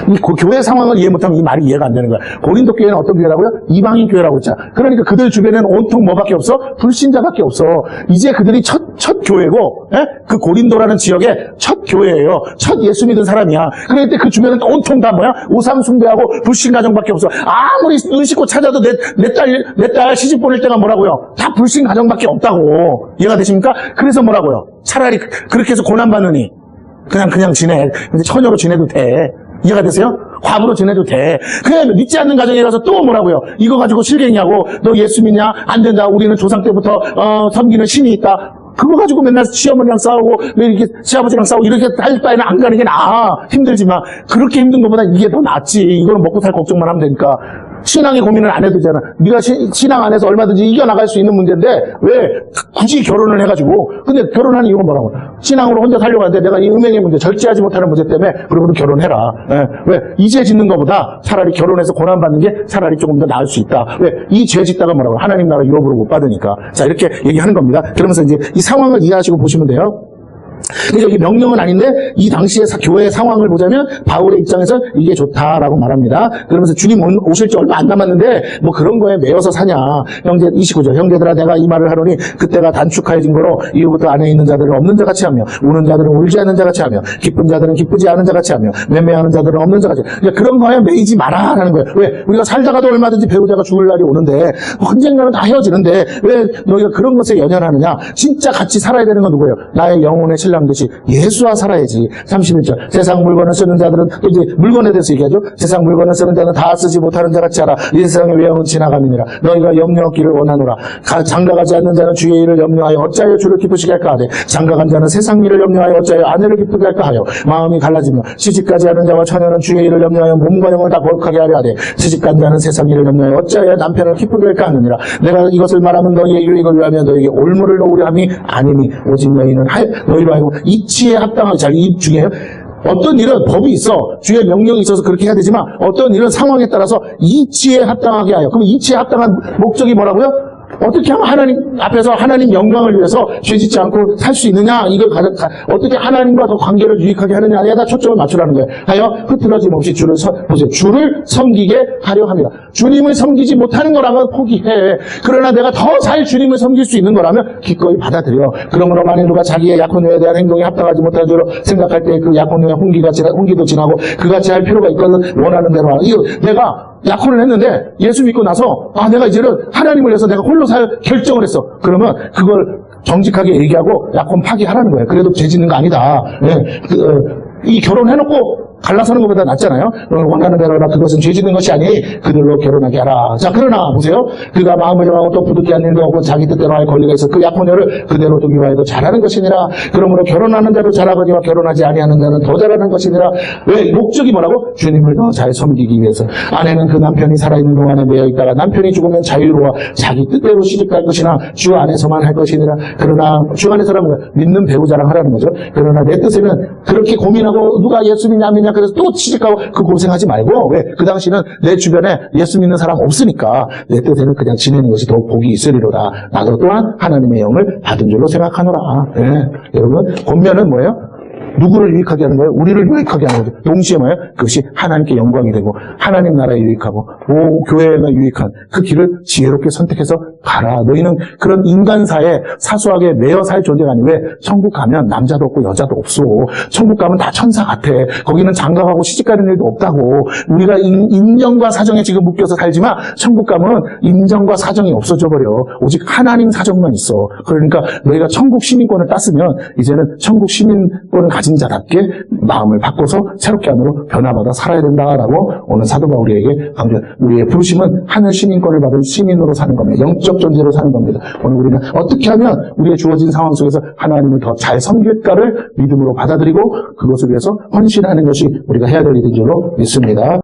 이 교회 상황을 이해 못하면 이 말이 이해가 안 되는 거야. 고린도 교회는 어떤 교회라고요? 이방인 교회라고 했잖아. 그러니까 그들 주변에는 온통 뭐밖에 없어? 불신자밖에 없어. 이제 그들이 첫 교회고, 그 고린도라는 지역의 첫 교회예요. 첫 예수 믿은 사람이야. 그럴 때 그 주변은 온통 다 뭐야? 우상 숭배하고 불신 가정밖에 없어. 아무리 눈 씻고 찾아도 내 딸 시집 보낼 때가 뭐라고요? 다 불신 가정밖에 없다고. 이해가 되십니까? 그래서 뭐라고요? 차라리 그렇게 해서 고난 받느니 그냥 지내. 근데 처녀로 지내도 돼. 이해가 되세요? 과부로 지내도 돼. 그냥 믿지 않는 가정에 가서 또 뭐라고요? 이거 가지고 실갱이하고 너 예수 믿냐? 안 된다. 우리는 조상 때부터 섬기는 신이 있다. 그거 가지고 맨날 시어머니랑 싸우고 이렇게 시아버지랑 싸우고 이렇게 할 바에는 안 가는 게 나아. 힘들지만 그렇게 힘든 것보다 이게 더 낫지. 이거는 먹고 살 걱정만 하면 되니까. 신앙의 고민을 안 해도 되잖아. 네가 신앙 안에서 얼마든지 이겨나갈 수 있는 문제인데 왜 굳이 결혼을 해가지고. 근데 결혼하는 이유가 뭐라고? 신앙으로 혼자 살려고 하는데 내가 이 음행의 문제, 절제하지 못하는 문제 때문에 그러고도 결혼해라. 왜? 이 죄 짓는 것보다 차라리 결혼해서 고난받는 게 차라리 조금 더 나을 수 있다. 왜? 이 죄 짓다가 뭐라고? 하나님 나라 유업으로 못 받으니까. 자, 이렇게 얘기하는 겁니다. 그러면서 이제 이 상황을 이해하시고 보시면 돼요. 그래서 여기 명령은 아닌데 이 당시의 교회의 상황을 보자면 바울의 입장에서 이게 좋다라고 말합니다. 그러면서 주님 오실 지 얼마 안 남았는데 뭐 그런 거에 매여서 사냐. 형제 29절 형제들아 내가 이 말을 하노니 그때가 단축하여진 거로 이후부터 안에 있는 자들은 없는 자 같이 하며 우는 자들은 울지 않는 자 같이 하며 기쁜 자들은 기쁘지 않은 자 같이 하며 매매하는 자들은 없는 자 같이 하며. 그러니까 그런 거에 매이지 마라라는 거예요. 왜? 우리가 살다가도 얼마든지 배우자가 죽을 날이 오는데 언젠가는 다 헤어지는데 왜 너희가 그런 것에 연연하느냐. 진짜 같이 살아야 되는 건 누구예요? 나의 영혼의 신랑 듯이 예수와 살아야지. 31절 세상 물건을 쓰는 자들은 또 이제 물건에 대해서 얘기하죠. 세상 물건을 쓰는 자는 다 쓰지 못하는 자 같이 하라. 이 세상의 외형은 지나감이니라. 너희가 염려 없기를 원하노라. 장가가지 않는 자는 주의 일을 염려하여 어찌하여 주를 기쁘시게 할까 하되 장가간 자는 세상 일을 염려하여 어찌하여 아내를 기쁘게 할까 하여 마음이 갈라지며 시집가지 않은 자와 처녀는 주의 일을 염려하여 몸과 영을 다 거룩하게 하려 하되 시집간 자는 세상 일을 염려하여 어찌하여 남편을 기쁘게 할까 하느니라. 내가 이것을 말하면 너희의 유익을 위하며 너희에게 올무를 놓으려 함이 아니니 오직 너희는 너희로 하여금 이치에 합당하게. 잘 이 중에 어떤 일은 법이 있어. 주의 명령이 있어서 그렇게 해야 되지만 어떤 일은 상황에 따라서 이치에 합당하게 하여. 그럼 이치에 합당한 목적이 뭐라고요? 어떻게 하면 하나님 앞에서 하나님 영광을 위해서 죄짓지 않고 살 수 있느냐? 이걸 어떻게 하나님과 더 관계를 유익하게 하느냐에다 초점을 맞추라는 거예요. 하여 흐트러짐 없이 보세요. 주를 섬기게 하려 합니다. 주님을 섬기지 못하는 거라면 포기해. 그러나 내가 더 잘 주님을 섬길 수 있는 거라면 기꺼이 받아들여. 그러므로 만일 누가 자기의 약혼녀에 대한 행동이 합당하지 못한 줄로 생각할 때 그 약혼녀의 홍기도 지나고 그같이 할 필요가 있거든 원하는 대로 하라. 이거 내가 약혼을 했는데 예수 믿고 나서 내가 이제는 하나님을 위해서 내가 홀로 살 결정을 했어. 그러면 그걸 정직하게 얘기하고 약혼 파기하라는 거예요. 그래도 죄 짓는 거 아니다. 이 결혼해놓고 갈라서는 것보다 낫잖아요. 원하는 대로 하라. 그것은 죄 짓는 것이 아니니 그들로 결혼하게 하라. 자, 그러나 보세요. 그가 마음을 정하고 또 부득이 한 일도 없고 자기 뜻대로 할 권리가 있어 그 약혼녀를 그대로 두기만 해도 잘하는 것이니라. 그러므로 결혼하는 대로 잘하거니와 결혼하지 아니하는 데는 더 잘하는 것이니라. 왜? 목적이 뭐라고? 주님을 더 잘 섬기기 위해서. 아내는 그 남편이 살아있는 동안에 매여 있다가 남편이 죽으면 자유로워 자기 뜻대로 시집갈 것이나 주 안에서만 할 것이니라. 그러나 주 안에서라는 거야. 믿는 배우자랑 하라는 거죠. 그러나 내 뜻에는 그렇게 고민하고 누가 예수 믿냐 안 믿냐 그래서 또 취직하고 그 고생하지 말고, 왜? 그 당시는 내 주변에 예수 믿는 사람 없으니까 내 뜻에는 그냥 지내는 것이 더 복이 있으리로다. 나도 또한 하나님의 영을 받은 줄로 생각하노라. 네. 여러분, 권면은 뭐예요? 누구를 유익하게 하는 거예요? 우리를 유익하게 하는 거죠. 동시에 뭐예요? 그것이 하나님께 영광이 되고 하나님 나라에 유익하고 교회에 유익한 그 길을 지혜롭게 선택해서 가라. 너희는 그런 인간사에 사소하게 매여 살 존재가 아니고, 왜? 천국 가면 남자도 없고 여자도 없어. 천국 가면 다 천사 같아. 거기는 장가가고 시집가는 일도 없다고. 우리가 인정과 사정에 지금 묶여서 살지만 천국 가면 인정과 사정이 없어져 버려. 오직 하나님 사정만 있어. 그러니까 너희가 천국 시민권을 땄으면 이제는 천국 시민권을 가진 자답게 마음을 바꿔서 새롭게 안으로 변화받아 살아야 된다라고 오늘 사도 바울에게 강조. 우리의 부르심은 하늘 시민권을 받은 시민으로 사는 겁니다. 영적 존재로 사는 겁니다. 오늘 우리는 어떻게 하면 우리의 주어진 상황 속에서 하나님을 더 잘 섬길까를 믿음으로 받아들이고 그것을 위해서 헌신하는 것이 우리가 해야 될 일인 줄로 믿습니다.